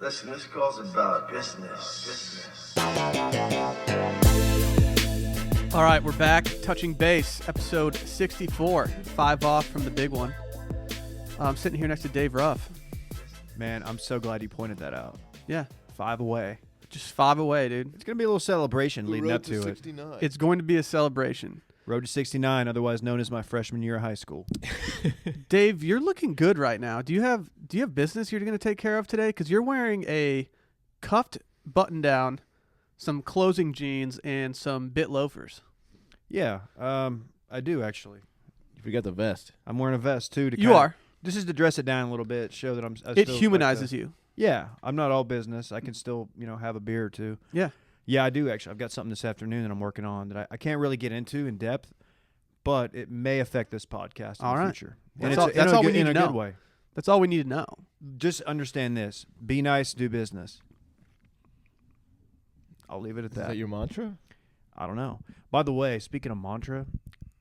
Listen, this call's about business. All right, we're back. Touching Base, episode 64. 5 off from the big one. I'm sitting here next to Dave Ruff. Man, I'm so glad you pointed that out. Yeah. 5 away. Just 5 away, dude. It's going to be a little celebration leading up to it. It's going to be a celebration. Road to 69, otherwise known as my freshman year of high school. Dave, you're looking good right now. Do you have business you're going to take care of today? Because you're wearing a cuffed button-down, some closing jeans, and some bit loafers. Yeah, I do actually. You forgot the vest. I'm wearing a vest too. You are. This is to dress it down a little bit, show that It humanizes you. Yeah, I'm not all business. I can still, have a beer or two. Yeah. Yeah, I do actually. I've got something this afternoon that I'm working on that I can't really get into in depth, but it may affect this podcast in the future. That's all we need to know. In a good way. That's all we need to know. Just understand this. Be nice, do business. I'll leave it at that. Is that your mantra? I don't know. By the way, speaking of mantra,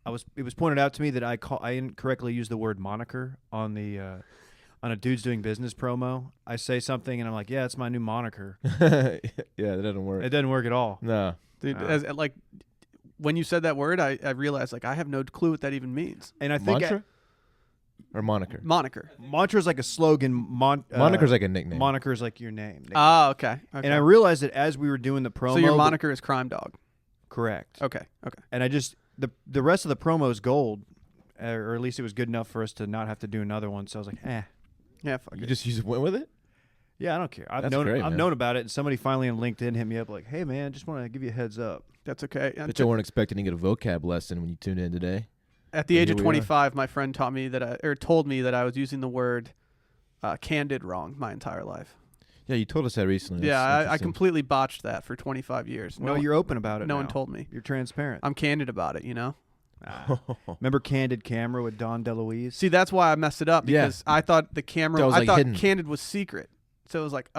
it was pointed out to me that I incorrectly used the word moniker on the on a Dudes Doing Business promo. I say something and I'm like, yeah, it's my new moniker. Yeah, that doesn't work. It doesn't work at all. No. Dude, when you said that word, I realized I have no clue what that even means. And I think mantra or moniker? Moniker. Mantra is like a slogan. Moniker's like a nickname. Moniker is like your name. Oh, okay. And I realized that as we were doing the promo. So your moniker is Crime Dawg. Correct. Okay. And I just the rest of the promo is gold, or at least it was good enough for us to not have to do another one. So I was like, yeah, fuck You it. just went with it? Yeah, I don't care. I've That's known about it, and somebody finally on LinkedIn hit me up like, hey man, just want to give you a heads up. That's okay. But you weren't expecting to get a vocab lesson when you tuned in today. At the age of 25, my friend told me that I was using the word candid wrong my entire life. Yeah, you told us that recently. Yeah, I completely botched that for 25 years. Well, you're open about it. No now. one told me. You're transparent. I'm candid about it, Remember Candid Camera with Don DeLuise? See, that's why I messed it up, because I thought the camera, I thought hidden. Candid was secret. So it was like,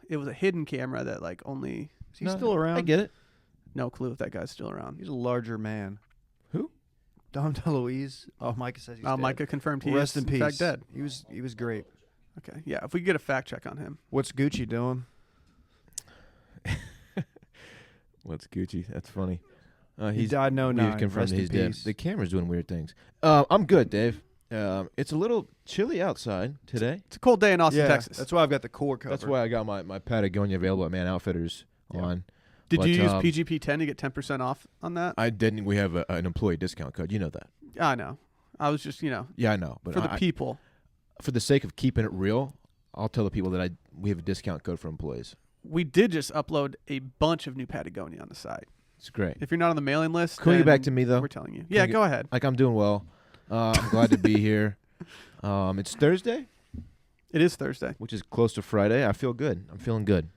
it was a hidden camera that only. Is he still around? I get it. No clue if that guy's still around. He's a larger man. Who? Don DeLuise. Oh, Micah says he's dead. Micah confirmed he Rest is in peace. fact dead. He was great. Okay, yeah. If we could get a fact check on him. What's Gucci doing? What's Gucci? That's funny. He died in 09. We've confirmed Rest he's in dead. peace. The camera's doing weird things. I'm good, Dave. It's a little chilly outside today. It's a cold day in Austin, Yeah, Texas. that's why I've got the core cover. That's why I got my Patagonia available at Man Outfitters on. Did you use PGP10 to get 10% off on that? I didn't. We have an employee discount code. You know that. I know. I was just, Yeah, I know. But for the people. For the sake of keeping it real, I'll tell the people that we have a discount code for employees. We did just upload a bunch of new Patagonia on the site. It's great. If you're not on the mailing list, Can we get back to me, though? We're telling you. Yeah, go ahead. I'm doing well. I'm glad to be here. It's Thursday. It is Thursday. Which is close to Friday. I feel good. I'm feeling good.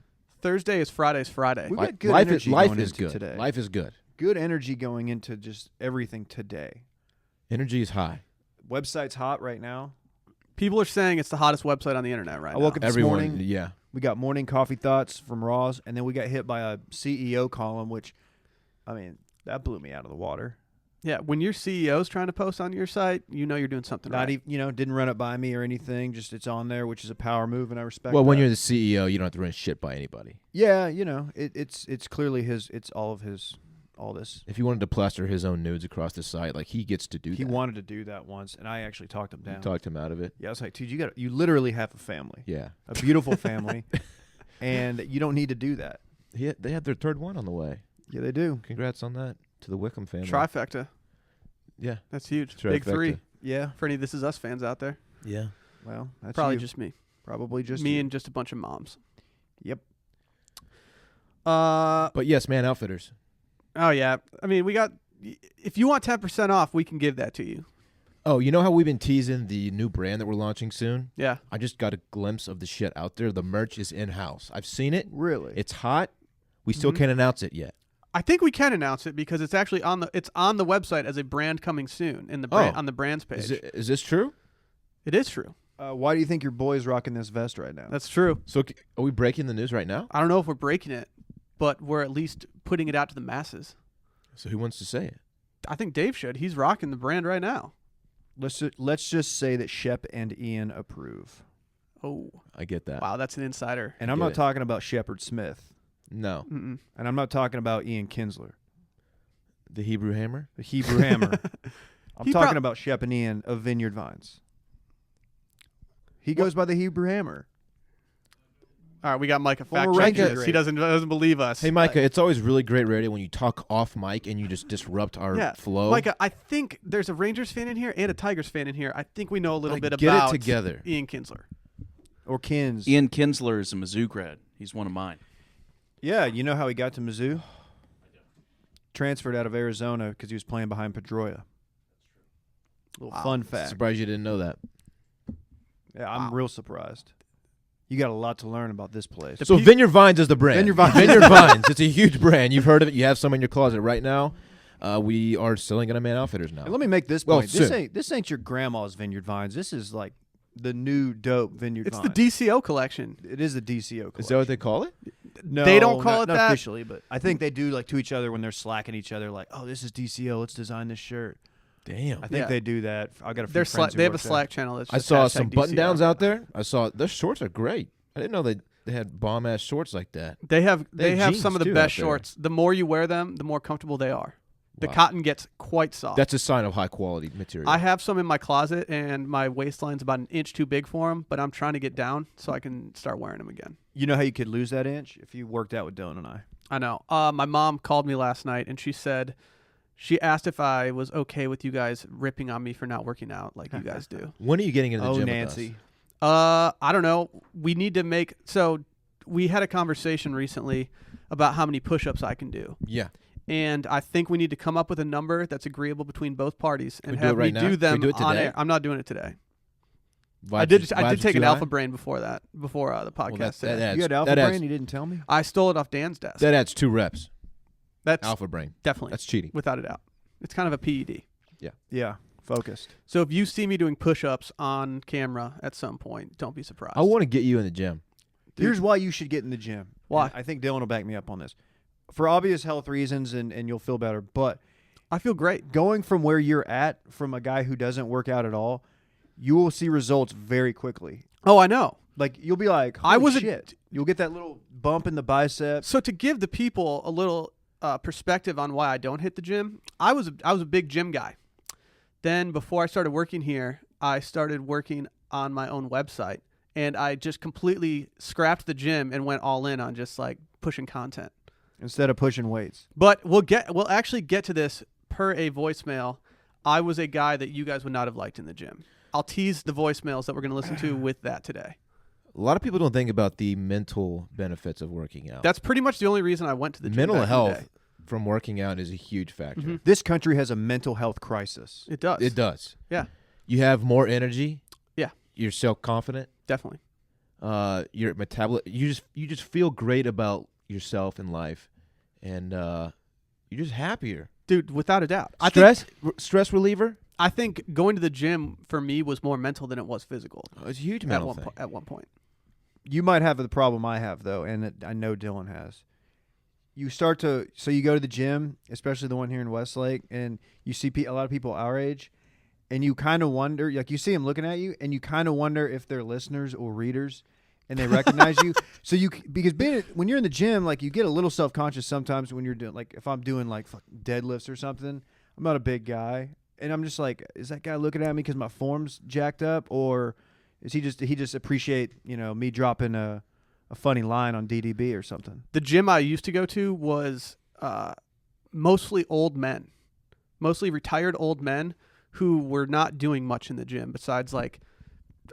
Thursday is Friday's Friday. We got good life energy life going is into good. today. Life is good. Good energy going into just everything today. Energy is high. Website's hot right now. People are saying it's the hottest website on the internet right I woke now. up this Everyone, morning. yeah. We got morning coffee thoughts from Ross, and then we got hit by a CEO column, which, that blew me out of the water. Yeah, when your CEO's trying to post on your site, you're doing something Not right. even, didn't run it by me or anything. Just it's on there, which is a power move, and I respect. Well, when that. you're the CEO, you don't have to run shit by anybody. Yeah, it's clearly his. It's all of his. All this. If he wanted to plaster his own nudes across the site, he gets to do that. He wanted to do that once, and I actually talked him down. You talked him out of it. Yeah, I was like, dude, you literally have a family. Yeah. A beautiful family, and you don't need to do that. They have their third one on the way. Yeah, they do. Congrats on that to the Wickham family. Trifecta. Yeah. That's huge. Trifecta. Big 3. Yeah. For any This Is Us fans out there. Yeah. Well, that's Probably you. just me. Probably just me you. and just a bunch of moms. Yep. But yes, Man Outfitters. Oh, yeah. We got, if you want 10% off, we can give that to you. Oh, you know how we've been teasing the new brand that we're launching soon? Yeah. I just got a glimpse of the shit out there. The merch is in-house. I've seen it. Really? It's hot. We still can't announce it yet. I think we can announce it because it's actually on the website as a brand coming soon in the on the brands page. Is this true? It is true. Why do you think your boy's rocking this vest right now? That's true. So are we breaking the news right now? I don't know if we're breaking it, but we're at least putting it out to the masses. So who wants to say it? I think Dave should. He's rocking the brand right now. Let's just say that Shep and Ian approve. Oh, I get that. wow, that's an insider. And I'm Get not it. talking about Shepard Smith. No, Mm-mm. And I'm not talking about Ian Kinsler, the Hebrew Hammer. the Hebrew Hammer. I'm He talking prob- about Shep and Ian of Vineyard Vines. He goes by the Hebrew Hammer. All right, we got Micah Former fact checking Ranger. this. He doesn't believe us. Hey, Micah, it's always really great radio when you talk off mic and you just disrupt our flow. Micah, I think there's a Rangers fan in here and a Tigers fan in here. I think we know a little Like, bit get it about together. Ian Kinsler. Or Kins. Ian Kinsler is a Mizzou grad. He's one of mine. Yeah, you know how he got to Mizzou? Transferred out of Arizona because he was playing behind Pedroia. Little fun fact. Surprised you didn't know that. Yeah, I'm real surprised. You got a lot to learn about this place. So Vineyard Vines is the brand. Vineyard Vines. Vineyard Vines. It's a huge brand. You've heard of it. You have some in your closet right now. We are selling it on Man Outfitters now. And let me make this Well, point. soon. This ain't your grandma's Vineyard Vines. This is like the new dope Vineyard It's Vines. the DCO collection. It is the DCO collection. Is that what they call it? No, They don't call not, it not that? officially, but I think they do like to each other when they're slacking each other. Like, oh, this is DCO. Let's design this shirt. Damn. I think Yeah. they do that. I got a few They're friends who they have a work there. Slack channel. That's I just saw hashtag some DCO. button downs out there. I saw their shorts are great. I didn't know they had bomb ass shorts like that. They have They have some of jeans, the too, best out there. shorts. The more you wear them, the more comfortable they are. The Wow. cotton gets quite soft. That's a sign of high quality material. I have some in my closet, and my waistline's about an inch too big for them, but I'm trying to get down so I can start wearing them again. You know how you could lose that inch if you worked out with Dylan and I. I know. My mom called me last night, and she asked if I was okay with you guys ripping on me for not working out like you guys do. When are you getting into the Oh, gym Nancy. I don't know. We need to make so. We had a conversation recently about how many push-ups I can do. with us? Yeah. And I think we need to come up with a number that's agreeable between both parties and we do have it right me now? do them Can we do it on today? air. I'm not doing it today. I Vibes did are take too an high? alpha brain before the podcast Well, today. that You had adds, Alpha that Brain? adds, You didn't tell me? I stole it off Dan's desk. that adds 2 reps. That's Alpha brain. definitely That's cheating. without a doubt. It's kind of a PED. Yeah, focused. So if you see me doing push-ups on camera at some point, don't be surprised. I want to get you in the gym. Dude. Here's why you should get in the gym. Why? And I think Dylan will back me up on this. For obvious health reasons, and you'll feel better. But I feel great. going from where you're at, from a guy who doesn't work out at all, you will see results very quickly. Oh, I know. Like, you'll be like, I holy was a- shit. You'll get that little bump in the biceps. So to give the people a little perspective on why I don't hit the gym, I was a big gym guy. Then before I started working here, I started working on my own website, and I just completely scrapped the gym and went all in on just like pushing content. Instead of pushing weights. But we'll actually get to this per a voicemail. I was a guy that you guys would not have liked in the gym. I'll tease the voicemails that we're going to listen to with that today. A lot of people don't think about the mental benefits of working out. That's pretty much the only reason I went to the gym. Mental back in the health day. from working out is a huge factor. Mhm. This country has a mental health crisis. It does. It does. Yeah, You have more energy. Yeah. You're self-confident. definitely. Your metabolism. You just feel great about yourself in life, and you're just happier. Dude, without a doubt. Stress reliever. I think going to the gym for me was more mental than it was physical It's a huge at mental one, thing. at one point. You might have the problem I have, though, and I know Dylan has. You start to, so you go to the gym, especially the one here in Westlake, and you see a lot of people our age, and you kind of wonder, like you see them looking at you, and you kind of wonder if they're listeners or readers, and they recognize you. So because when you're in the gym, like you get a little self-conscious sometimes when you're doing, like if I'm doing like deadlifts or something, I'm not a big guy, and I'm just like, is that guy looking at me because my form's jacked up, or is he just appreciate, me dropping a funny line on DDB or something? The gym I used to go to was mostly old men, mostly retired old men who were not doing much in the gym besides like,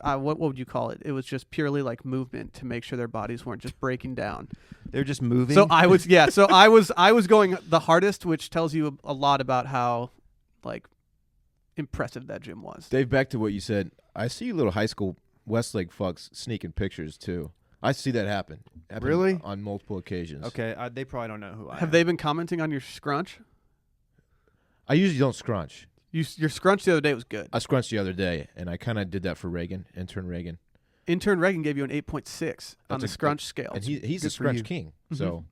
what would you call it? It was just purely like movement to make sure their bodies weren't just breaking down. They're just moving. So I was going the hardest, which tells you a lot about how like impressive that gym was. Dave, back to what you said. I see little high school Westlake fucks sneaking pictures too. I see that happen. Really? On multiple occasions. Okay, they probably don't know who I am. Have they been commenting on your scrunch? I usually don't scrunch. Your scrunch the other day was good. I scrunched the other day, and I kind of did that for Reagan, intern Reagan. Intern Reagan gave you an 8.6 on the That's scrunch scale. And he's the good for you. scrunch king. So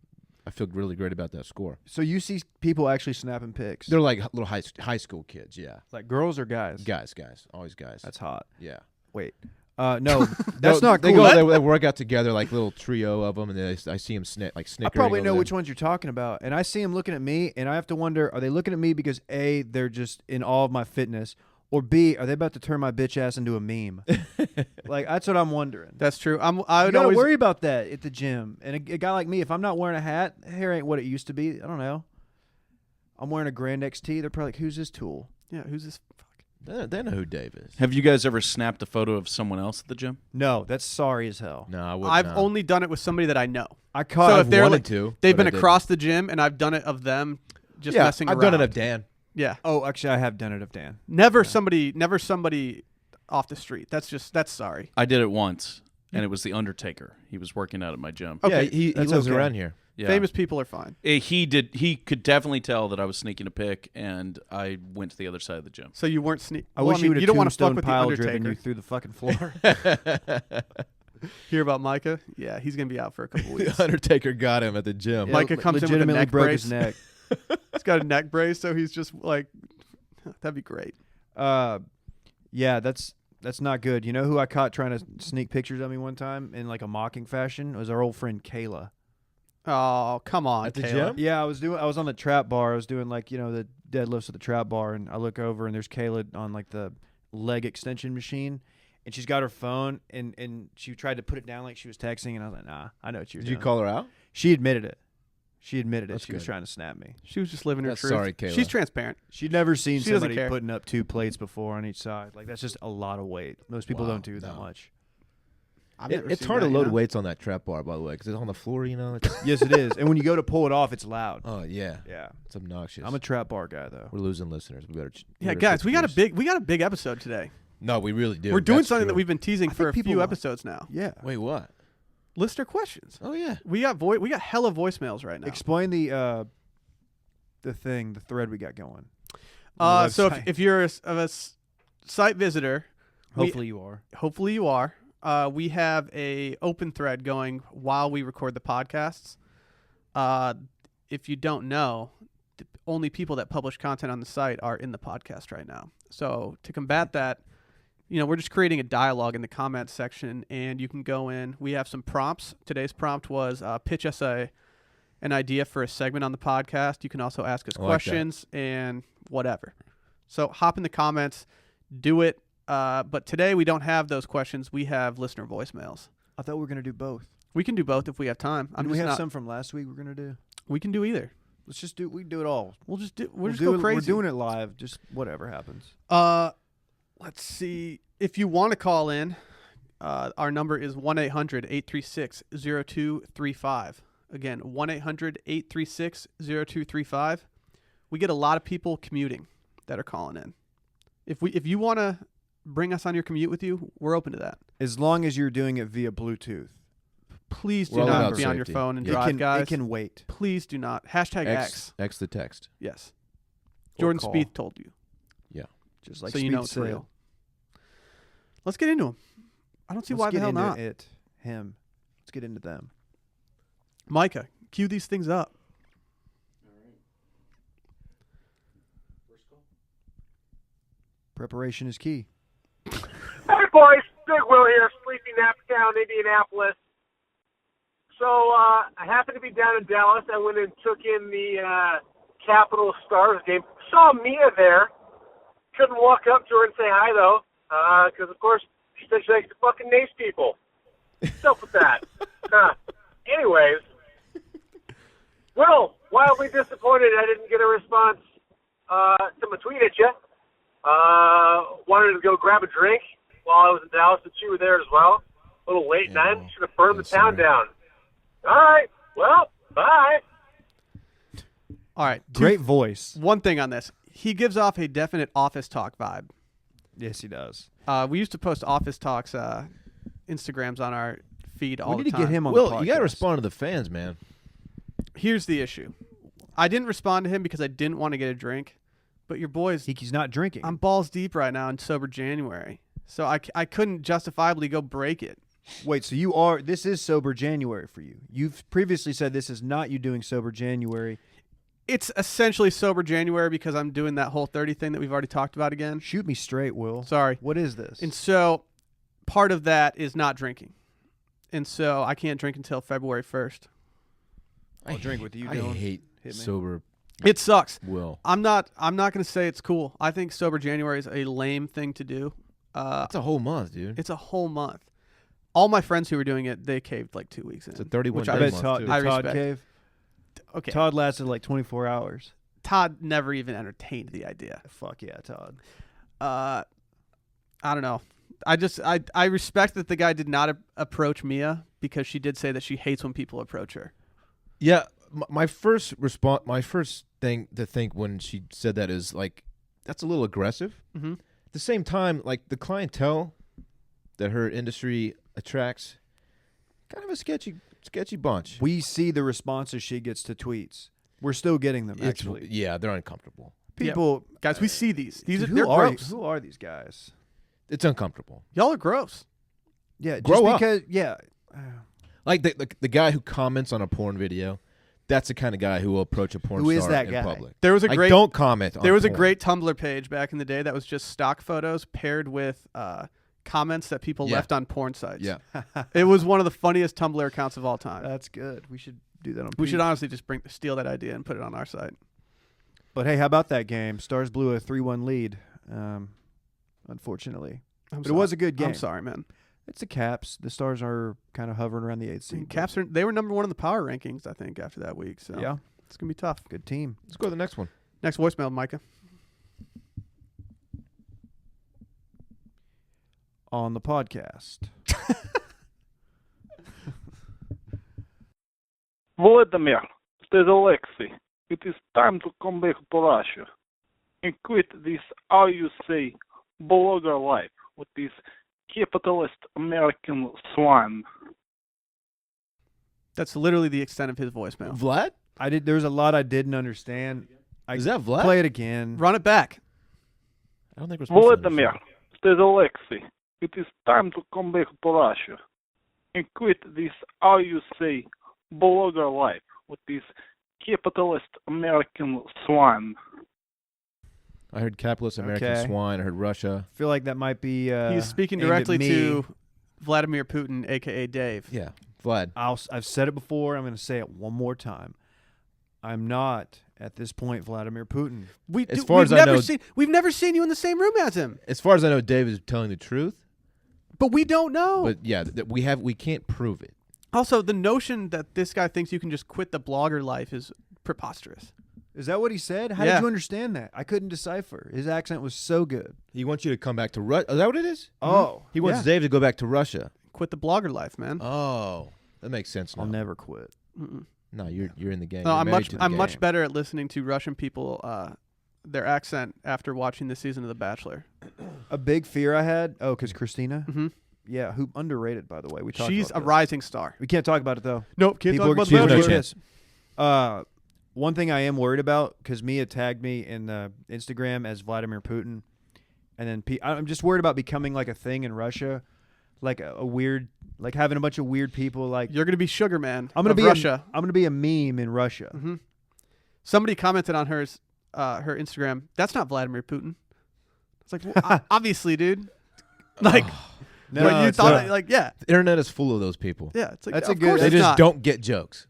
I feel really great about that score. So you see people actually snapping pics. They're like little high school kids, yeah. like girls or guys? Guys, always guys. That's hot. Yeah. Wait. No, that's not They cool. go. They work out together, like little trio of them, and then I see them snickering. I probably over know there. which ones you're talking about, and I see them looking at me, and I have to wonder: are they looking at me because A, they're just in awe of my fitness, or B, are they about to turn my bitch ass into a meme? Like that's what I'm wondering. That's true. I You would gotta always worry about that at the gym. And a guy like me, if I'm not wearing a hat, hair ain't what it used to be. I don't know. I'm wearing a Grand XT. They're probably like, "Who's this tool?" Yeah, who's this? They know who Dave is. Have you guys ever snapped a photo of someone else at the gym? No, that's sorry as hell. No, I wouldn't. I've only done it with somebody that I know. I caught. So So if they're wanted like, to, they've but been I across the gym, and I've done it of them just messing I've around. done it of Dan. Yeah, oh, actually, I have done it of Dan. never somebody off the street. That's sorry. I did it once, and it was the Undertaker. He was working out at my gym. Okay, Yeah, he that's lives okay. around here. Yeah. Famous people are fine. He did. He could definitely tell that I was sneaking a pic, and I went to the other side of the gym. So you weren't sneak. I wish you would have you don't want to fuck tombstone with the pile driven Undertaker. you through the fucking floor. Hear about Micah? Yeah, he's gonna be out for a couple weeks. The Undertaker got him at the gym. Yeah. Micah comes in with a legitimately neck broke brace. his neck. He's got a neck brace, so he's just like, that'd be great. Yeah, that's not good. You know who I caught trying to sneak pictures of me one time in like a mocking fashion? It was our old friend Kayla. Oh, come on, At the Kayla. gym? Yeah, I was on the trap bar. I was doing like, the deadlifts at the trap bar, and I look over and there's Kayla on like the leg extension machine, and she's got her phone and she tried to put it down like she was texting, and I was like, nah, I know what you're Did doing. you call her out? She admitted it. She That's was good. trying to snap me. She was just living her That's truth. sorry, Kayla. She's transparent. She'd never seen She doesn't somebody care. putting up 2 plates before on each side. Like that's just a lot of weight. Most people Wow, don't do that no. much. I've never It's seen hard that, to you load know? weights on that trap bar, by the way, because it's on the floor. It's, Yes, it is. And when you go to pull it off, it's loud. oh yeah, Yeah. it's obnoxious. I'm a trap bar guy though. We're losing listeners. We better. Yeah, guys, we got a big episode today. No, we really do. We're doing That's something that true. we've been teasing I for a think people few want- episodes now. Yeah. Wait, what? Listener questions. Oh yeah. We got hella voicemails right now. Explain the thread we got going. So if you're a site visitor, Hopefully you are. hopefully you are. We have a open thread going while we record the podcasts. If you don't know, the only people that publish content on the site are in the podcast right now. So to combat that, we're just creating a dialogue in the comments section, and you can go in. We have some prompts. Today's prompt was pitch us an idea for a segment on the podcast. You can also ask us I like questions and whatever. So hop in the comments, do it. But today we don't have those questions. We have listener voicemails. I thought we were gonna do both. We can do both if we have time. We have some from last week we're gonna do. We can do either. Let's just do we can do it all. We'll just do. We'll just do go it, crazy. We're doing it live, just whatever happens. Let's see. If you want to call in, our number is 1-800-836-0235. Again, 1-800-836-0235. We get a lot of people commuting that are calling in. If you want to bring us on your commute with you, we're open to that. As long as you're doing it via Bluetooth. Please do We're all not about be on your safety. phone and Yeah. drive, guys. It can wait. Please do not. Hashtag X. X the text. Yes. Or Jordan call. Spieth told you. Yeah. Just like so you know Speed it's said. real. Let's get into him. I don't see Let's why the get hell into not. Him. Let's get into them. Micah, cue these things up. Preparation is key. Hey boys, Big Will here, Sleepy Naptown, Indianapolis. So I happened to be down in Dallas. I went and took in the Capitals Stars game. Saw Mia there. Couldn't walk up to her and say hi though, because of course she said she likes to fucking nace people. What's up with that? Anyways, Will, wildly disappointed I didn't get a response to my tweet at you. Wanted to go grab a drink while I was in Dallas, and you were there as well. A little late Yeah, night. Should have burned the sorry. town down. All right. Well, bye. All right. Great voice. One thing on this. He gives off a definite office talk vibe. Yes, he does. We used to post office talks Instagrams on our feed all We the need time. to get him on the Well, podcast. you got to respond to the fans, man. Here's the issue. I didn't respond to him because I didn't want to get a drink. But your boys, He's not drinking. I'm balls deep right now in sober January. So I couldn't justifiably go break it. Wait, so this is Sober January for you. You've previously said this is not you doing Sober January. It's essentially sober January because I'm doing that whole 30 thing that we've already talked about again. Shoot me straight, Will. Sorry. What is this? And so part of that is not drinking. And so I can't drink until February 1st. I'll drink with you, I Dylan. hate Hit me. sober It sucks. Will. I'm not going to say it's cool. I think sober January is a lame thing to do. That's a whole month, dude. It's a whole month. All my friends who were doing it, they caved like 2 weeks in. It's a 31 which I I bet month, Todd, too. did I Todd respect. cave. Okay. Todd lasted like 24 hours. Todd never even entertained the idea. Fuck yeah, Todd. I don't know. I respect that the guy did not approach Mia because she did say that she hates when people approach her. Yeah, my first response, my first thing to think when she said that is like, that's a little aggressive. Mm-hmm. At the same time, like the clientele that her industry attracts, kind of a sketchy bunch. We see the responses she gets to tweets. We're still getting them, actually. Yeah, they're uncomfortable. People, Guys, we see these. These dude, are they're gross. who are these guys? It's uncomfortable. Y'all are gross. Yeah, Grow just up. because. Yeah, Like the guy who comments on a porn video, that's the kind of guy who will approach a porn Who star is that in guy? public. There was a Like, great don't comment on There was a porn. great Tumblr page back in the day that was just stock photos paired with comments that people Yeah. left on porn sites. Yeah. It was one of the funniest Tumblr accounts of all time. that's good. We should do that on. We Peak. should honestly just steal that idea and put it on our site. But hey, how about that game? Stars blew a 3-1 lead. Unfortunately, But it was a good game. I'm sorry, man. It's the Caps. The Stars are kind of hovering around the 8th I mean, seed. Caps they were number 1 in the power rankings, I think, after that week. So Yeah, it's gonna be tough. good team. Let's go to the next one. Next voicemail, Micah. On the podcast. Vladimir, says Alexei, it is time to come back to Russia and quit this, how you say, blogger life with this capitalist American swine. That's literally the extent of his voicemail. Vlad? There's a lot I didn't understand. Is that Vlad? Play it again. Run it back. I don't think we're supposed to Vladimir, says Alexei, it is time to come back to Russia and quit this, how you say, blogger life with this capitalist American swine. I heard capitalist American Okay. swine. I heard Russia. I feel like that might be. He's speaking aimed at directly me. to Vladimir Putin, aka Dave. Yeah, Vlad. I've said it before. I'm going to say it one more time. I'm not at this point Vladimir Putin. As far as I know- we've never seen you in the same room as him. As far as I know, Dave is telling the truth. But we don't know. But yeah, we can't prove it. Also, the notion that this guy thinks you can just quit the blogger life is preposterous. Is that what he said? How Yeah. did you understand that? I couldn't decipher. His accent was so good. He wants you to come back to Russia. Is that what it is? Oh, He wants Yeah. Dave to go back to Russia. Quit the blogger life, man. Oh, that makes sense now. I'll never quit. Mm-mm. No, you're in the game. No, You're I'm married to the I'm game. much better at listening to Russian people their accent after watching this season of The Bachelor. A big fear I had. Oh, because Christina. Mm-hmm. Yeah, who underrated by the way. We talked She's about a this. rising star. We can't talk about it though. Nope, can't People talk are about she's The no Bachelor. chance. One thing I am worried about, because Mia tagged me in Instagram as Vladimir Putin, and then I'm just worried about becoming like a thing in Russia, like a weird, like having a bunch of weird people. Like You're gonna be Sugar Man. I'm gonna of be Russia. I'm gonna be a meme in Russia. Mm-hmm. Somebody commented on her Instagram. That's not Vladimir Putin. It's like, well, obviously, dude. Like, No, but you it's thought, not. like, yeah, The internet is full of those people. yeah. It's like, That's a of good- course They it's just not. don't get jokes.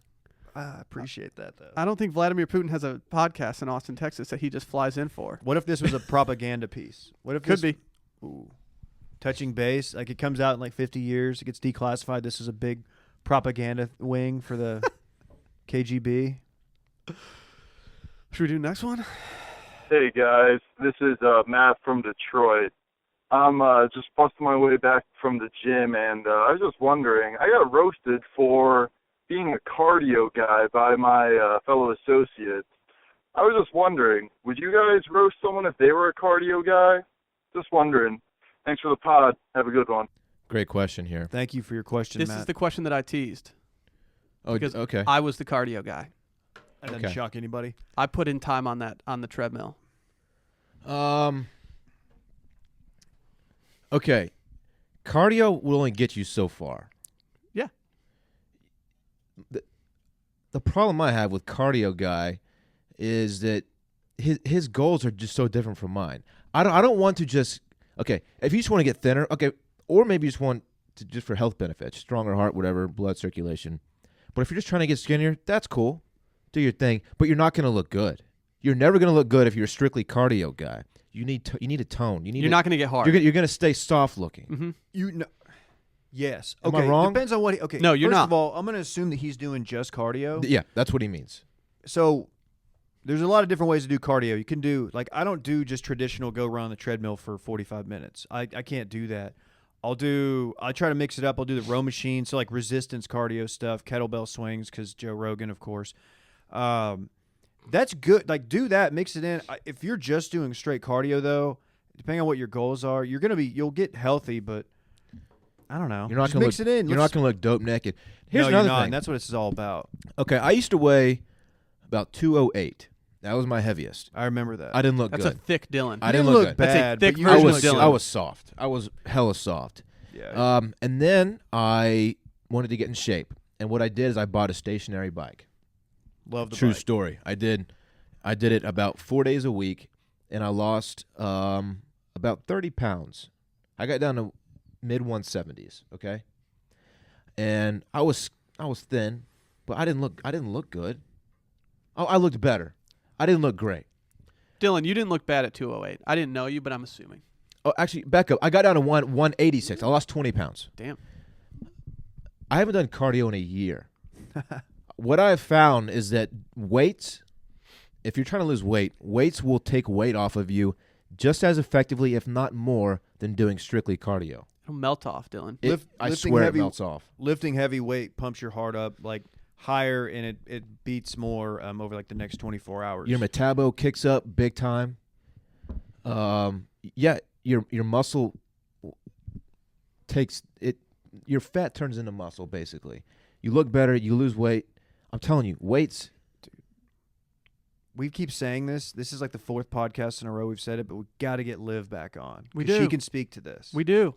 I appreciate that though. I don't think Vladimir Putin has a podcast in Austin, Texas that he just flies in for. What if this was a propaganda piece? What if Could this, be. Ooh, touching base? Like it comes out in like 50 years, it gets declassified. This is a big propaganda wing for the KGB. Should we do next one? Hey guys, this is Matt from Detroit. I'm just busting my way back from the gym, and I was just wondering, I got roasted for being a cardio guy by my fellow associates. I was just wondering, would you guys roast someone if they were a cardio guy? Just wondering. Thanks for the pod. Have a good one. Great question here. Thank you for your question, This Matt. is the question that I teased. Oh, Because okay. I was the cardio guy. That doesn't Okay. shock anybody. I put in time on the treadmill. Okay. Cardio will only get you so far. Yeah. The problem I have with cardio guy is that his goals are just so different from mine. I don't want to just if you just want to get thinner, okay, or maybe you just want to just for health benefits, stronger heart, whatever, blood circulation. But if you're just trying to get skinnier, that's cool. Do your thing, but you're not going to look good. You're never going to look good if you're a strictly cardio guy. You need a tone. You're not going to get hard. You're going to stay soft looking. Mm-hmm. You know. Yes. Am Okay. I wrong? Depends on what. Okay. No, you're First not. of all, I'm going to assume that he's doing just cardio. Yeah, that's what he means. So there's a lot of different ways to do cardio. You can do I don't do just traditional go run on the treadmill for 45 minutes. I can't do that. I try to mix it up. I'll do the row machine, so like resistance cardio stuff, kettlebell swings, because Joe Rogan, of course. That's good. Like, do that, mix it in. If you're just doing straight cardio, though, depending on what your goals are, you'll get healthy, but I don't know. You're not Just going to mix look. it in. You're not going to look dope naked. Here's No, another you're not, thing. and that's what this is all about. Okay, I used to weigh about 208. That was my heaviest. I remember that. I didn't look That's good. a thick Dylan. I didn't You look look good. That's a bad. thick but you version look of good. Dylan. I was soft. I was hella soft. Yeah. And then I wanted to get in shape, and what I did is I bought a stationary bike. Love the True bike. story. I did it about 4 days a week, and I lost about 30 pounds. I got down to mid 170s. Okay, and I was thin, but I didn't look good. I looked better. I didn't look great. Dylan, you didn't look bad at 208. I didn't know you, but I'm assuming. Oh, actually, back up. I got down to 186. I lost 20 pounds. Damn. I haven't done cardio in a year. What I've found is that weights, if you're trying to lose weight, weights will take weight off of you just as effectively, if not more, than doing strictly cardio. It'll melt off, Dylan. I lifting swear heavy- it melts off. Lifting heavy weight pumps your heart up like higher, and it beats more over like the next 24 hours. Your metabo kicks up big time. Yeah, your muscle takes it. Your fat turns into muscle, basically. You look better. You lose weight. I'm telling you, weights. We keep saying this. This is like the 4th podcast in a row we've said it, but we got to get Liv back on. We 'Cause do. She can speak to this. We do.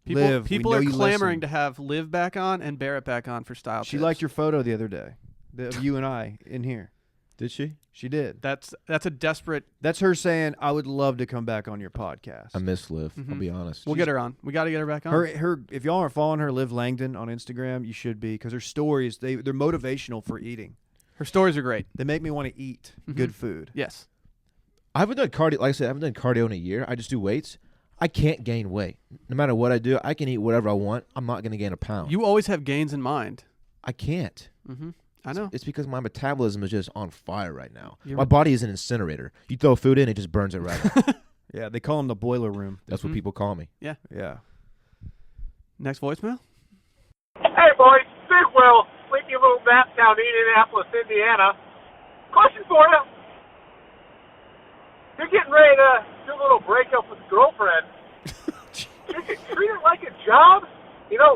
Liv, we People know are you clamoring listen. to have Liv back on and Barrett back on for style She tips. liked your photo the other day of you and I in here. Did she? She did. That's a desperate. That's her saying, I would love to come back on your podcast. I miss Liv. I'll Mhm. be honest. We'll get her on. We got to get her back on. Her. If y'all aren't following her, Liv Langdon on Instagram, you should be, because her stories, they're motivational for eating. Her stories are great. They make me want to eat Mhm. good food. Yes. I haven't done cardio. Like I said, I haven't done cardio in a year. I just do weights. I can't gain weight. No matter what I do, I can eat whatever I want. I'm not going to gain a pound. You always have gains in mind. I can't. Mm-hmm. I know. It's because my metabolism is just on fire right now. Your My body is an incinerator. You throw food in, it just burns it right out. Yeah, they call them the boiler room. That's Mhm. what people call me. Yeah. Next voicemail. Hey, boys. Big Will, sleepy little map town, Indianapolis, Indiana. Question for you. You're getting ready to do a little breakup with a girlfriend. You can treat it like a job.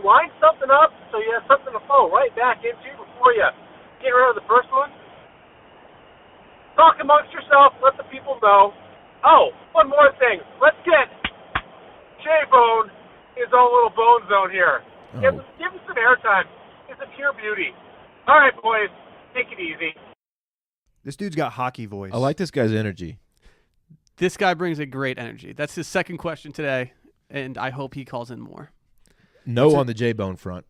Line something up so you have something to fall right back into before you get rid of the first one. Talk amongst yourself. Let the people know. Oh, one more thing. Let's get J-Bone his own little bone zone here. Give him some airtime. He's a pure beauty. All right, boys. Take it easy. This dude's got hockey voice. I like this guy's energy. This guy brings a great energy. That's his second question today, and I hope he calls in more. No on the J-Bone front.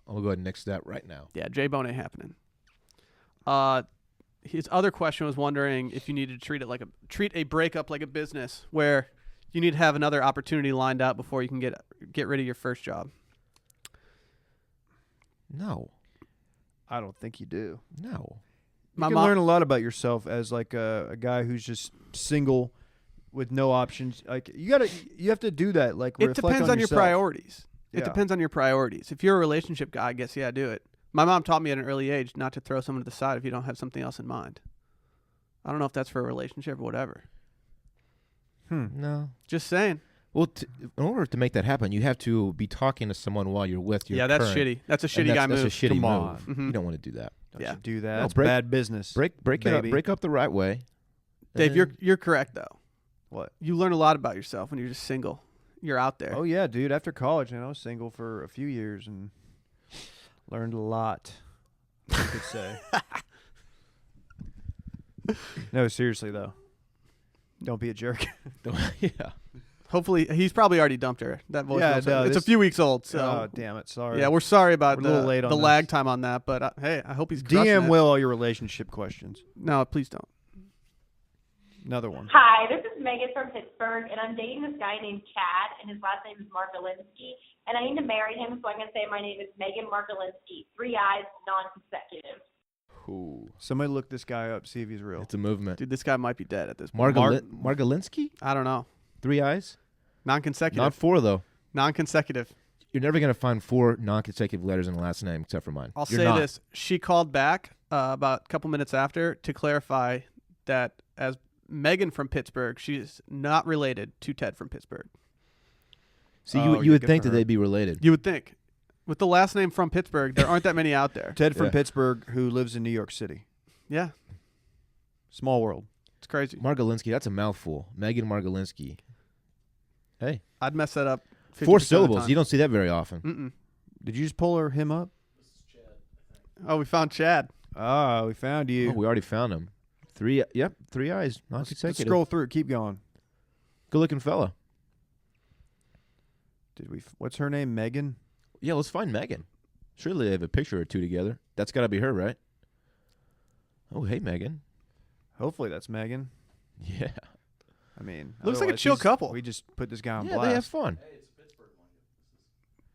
I'll go ahead and nix that right now. Yeah, J-Bone ain't happening. His other question was wondering if you needed to treat a breakup like a business, where you need to have another opportunity lined up before you can get rid of your first job. No. I don't think you do. No. You can learn a lot about yourself as like a guy who's just single with no options. Like you have to do that. Like It depends on your yourself. priorities. It Yeah. depends on your priorities. If you're a relationship guy, I guess, yeah, do it. My mom taught me at an early age not to throw someone to the side if you don't have something else in mind. I don't know if that's for a relationship or whatever. No. Just saying. Well, in order to make that happen, you have to be talking to someone while you're with your Yeah, that's current- shitty. That's a and shitty guy that's move. a shitty Come move. on. Mhm. You don't want to do that. Don't Yeah. you do that. No, That's break- bad business. Break it up. baby. Break up the right way. Dave, And you're correct though. What? You learn a lot about yourself when you're just single. You're out there. Oh yeah, dude. After college, I was single for a few years and learned a lot. I could say. No, seriously though. Don't be a jerk. yeah. Hopefully, he's probably already dumped her. That voice. Yeah, no, it's a few weeks old. So Oh, damn it. Sorry. yeah, we're sorry about We're a little late the on lag this. time on that. But hey, I hope he's crushing DM it. Will all your relationship questions. No, please don't. Another one. Hi, this is Megan from Pittsburgh, and I'm dating this guy named Chad, and his last name is Margolinsky, and I need to marry him, so I'm going to say my name is Megan Margolinsky, 3 eyes, non-consecutive. Ooh. Somebody look this guy up, see if he's real. It's a movement. Dude, this guy might be dead at this point. Margolinsky? I don't know. 3 eyes? Non-consecutive. Not 4, though. Non-consecutive. You're never going to find 4 non-consecutive letters in the last name except for mine. I'll You're say not. this. She called back about a couple minutes after to clarify that as Megan from Pittsburgh, she's not related to Ted from Pittsburgh. See, Oh, you would good think for that her. they'd be related. You would think. With the last name from Pittsburgh, there aren't that many out there. Ted from Yeah. Pittsburgh who lives in New York City. Yeah, Small world. it's crazy. Margolinsky, that's a mouthful. Megan Margolinsky. Hey. I'd mess that up 50% 4 of the syllables. time. You don't see that very often. Mm-mm. Did you just pull him up? Oh, we found Chad. Ah, we found you. Oh, we already found him. 3 eyes, Let's non-consecutive. scroll through. Keep going. Good-looking fella. What's her name? Megan? Yeah, let's find Megan. Surely they have a picture or two together. That's got to be her, right? Oh, hey, Megan. Hopefully that's Megan. Yeah. I mean, Looks like a otherwise chill he's- couple. We just put this guy on Yeah, blast. they have fun.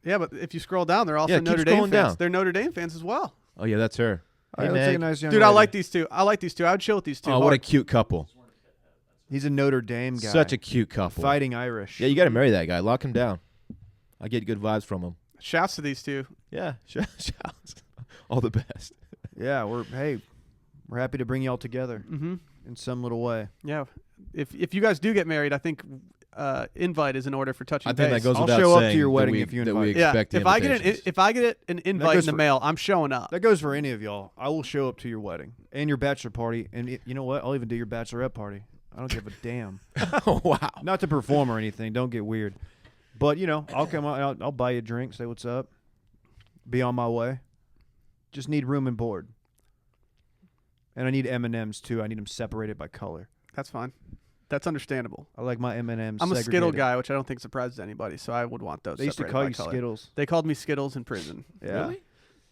Yeah, but if you scroll down, they're also Yeah, keep Notre Dame scrolling fans. down. They're Notre Dame fans as well. Oh, yeah, that's her. All Hey, right, let's take a Meg. nice young Dude, I lady. like these two. I would chill with these two. Oh, what a hard. cute couple. He's a Notre Dame guy. Such a cute couple. Fighting Irish. Yeah, you got to marry that guy. Lock him down. I get good vibes from him. Shouts to these two. Yeah, shouts. All the best. Yeah, we're happy to bring y'all together Mm-hmm. in some little way. Yeah. If you guys do get married, I think invite is in order for touching I think base. that goes I'll without show up to saying your that wedding we- if you that we invite. Yeah. expect the If I get an invite in goes the for- mail, I'm showing up. That goes for any of y'all. I will show up to your wedding and your bachelor party, and you know what? I'll even do your bachelorette party. I don't give a damn. Oh, wow. Not to perform or anything. Don't get weird. But I'll come out. I'll buy you a drink. Say what's up. Be on my way. Just need room and board. And I need M&Ms too. I need them separated by color. That's fine. That's understandable. I like my M&Ms. I'm a Skittle segregated. guy, which I don't think surprises anybody, so I would want those. They used to separated call by you color. Skittles. They called me Skittles in prison. Yeah. Really?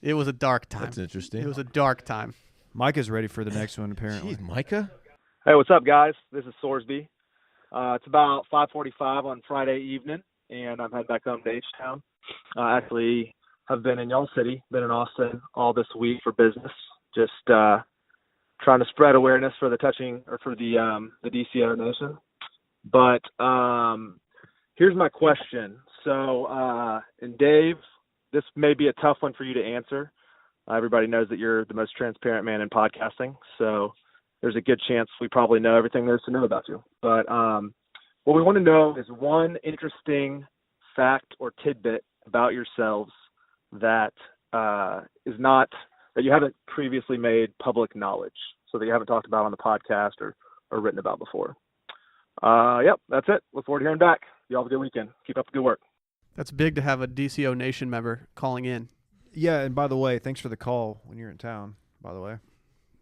It was a dark time. That's interesting. It was a dark time. Micah's ready for the next one apparently. Jeez, Micah? Hey, what's up, guys? This is Sorsby. It's about 5:45 on Friday evening, and I'm heading back home to H-Town. Actually, have been in y'all city, been in Austin all this week for business. Just trying to spread awareness for the DCO Nation. But here's my question. So, and Dave, this may be a tough one for you to answer. Everybody knows that you're the most transparent man in podcasting, so there's a good chance we probably know everything there is to know about you. But what we want to know is one interesting fact or tidbit about yourselves that is not that you haven't previously made public knowledge, so that you haven't talked about on the podcast or written about before. Yep, that's it. Look forward to hearing back. You all have a good weekend. Keep up the good work. That's big to have a DCO Nation member calling in. Yeah, and by the way, thanks for the call when you're in town, by the way.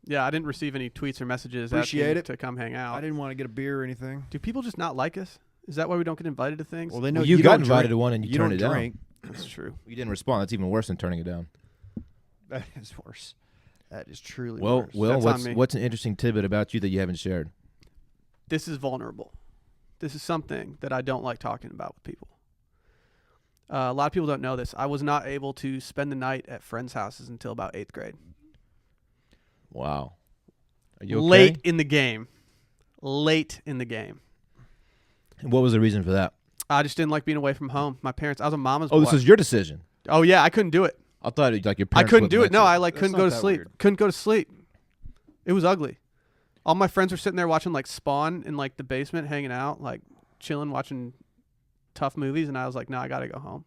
Yeah, I didn't receive any tweets or messages Appreciate asking it. to come hang out. I didn't want to get a beer or anything. Do people just not like us? Is that why we don't get invited to things? Well, they know Well, you you got don't invited drink. to one and you don't turned it down. drink. That's true. You didn't respond. That's even worse than turning it down. That is worse. That is truly Well, worse. Will, That's on me. what's an interesting tidbit about you that you haven't shared? This is vulnerable. This is something that I don't like talking about with people. A lot of people don't know this. I was not able to spend the night at friends' houses until about 8th grade. Wow. Are you okay? Late in the game. Late in the game. And what was the reason for that? I just didn't like being away from home. My parents, I was a mama's boy. Oh, this was your decision. Oh, yeah, I couldn't do it. I thought like your I parents couldn't wouldn't do it. let No, you. I That's couldn't not go to that sleep. weird. Couldn't go to sleep. It was ugly. All my friends were sitting there watching like Spawn in like the basement, hanging out, like chilling, watching tough movies, and I was like, no, I gotta go home.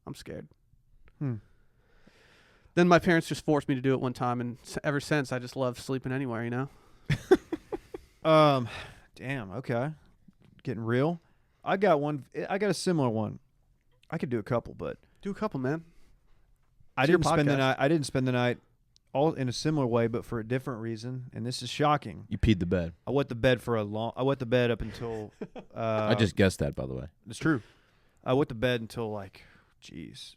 I'm scared. Then my parents just forced me to do it one time, and ever since I just love sleeping anywhere, you know? Damn, okay. Getting real. I got a similar one. I could do a couple, but Do a couple, man. I It's your didn't spend the podcast. night. I didn't spend the night all in a similar way, but for a different reason. And this is shocking. You peed the bed. I wet the bed up until. I just guessed that, by the way. It's true. I wet the bed until like, geez,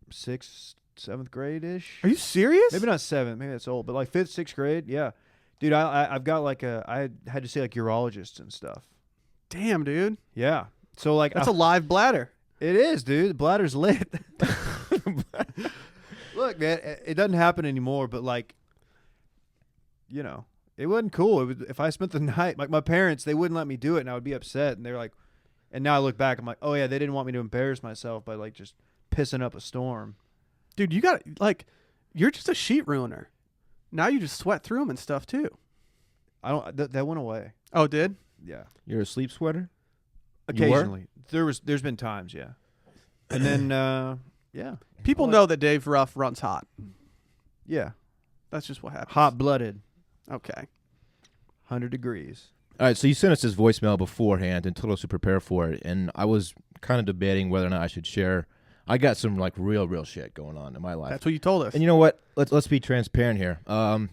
6th, 7th grade ish. Are you serious? Maybe not 7th. Maybe that's old, but like 5th, 6th grade. Yeah, dude. I've got like I had to see like urologists and stuff. Damn, dude. Yeah. So like That's a live bladder. It is, dude. The bladder's lit. Look, man, it doesn't happen anymore, but like, you know, it wasn't cool. It was, if I spent the night, like my parents, they wouldn't let me do it, and I would be upset. And they're like, and now I look back, I'm like, oh yeah, they didn't want me to embarrass myself by like just pissing up a storm. Dude, you got like, you're just a sheet ruiner. Now you just sweat through them and stuff too. I don't. That went away. Oh, it did? Yeah. You're a sleep sweater? Occasionally, there's been times, yeah. And then, yeah. People know that Dave Ruff runs hot. Yeah. That's just what happens. Hot-blooded. Okay. 100 degrees. All right, so you sent us this voicemail beforehand and told us to prepare for it, and I was kind of debating whether or not I should share. I got some like real shit going on in my life. That's what you told us. And you know what? Let's be transparent here. I'm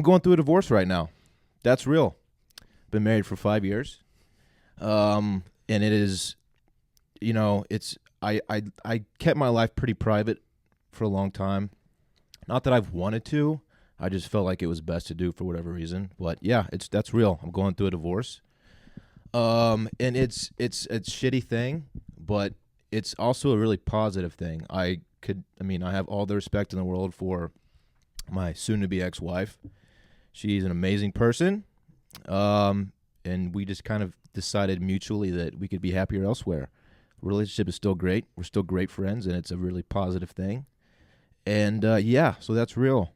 going through a divorce right now. That's real. Been married for 5 years. And it is, you know, it's I kept my life pretty private for a long time. Not that I've wanted to. I just felt like it was best to do for whatever reason. But yeah, that's real. I'm going through a divorce. And it's a shitty thing, but it's also a really positive thing. I have all the respect in the world for my soon-to-be ex-wife. She's an amazing person. And we just kind of decided mutually that we could be happier elsewhere. Relationship is still great. We're still great friends, and it's a really positive thing. And, yeah, so that's real.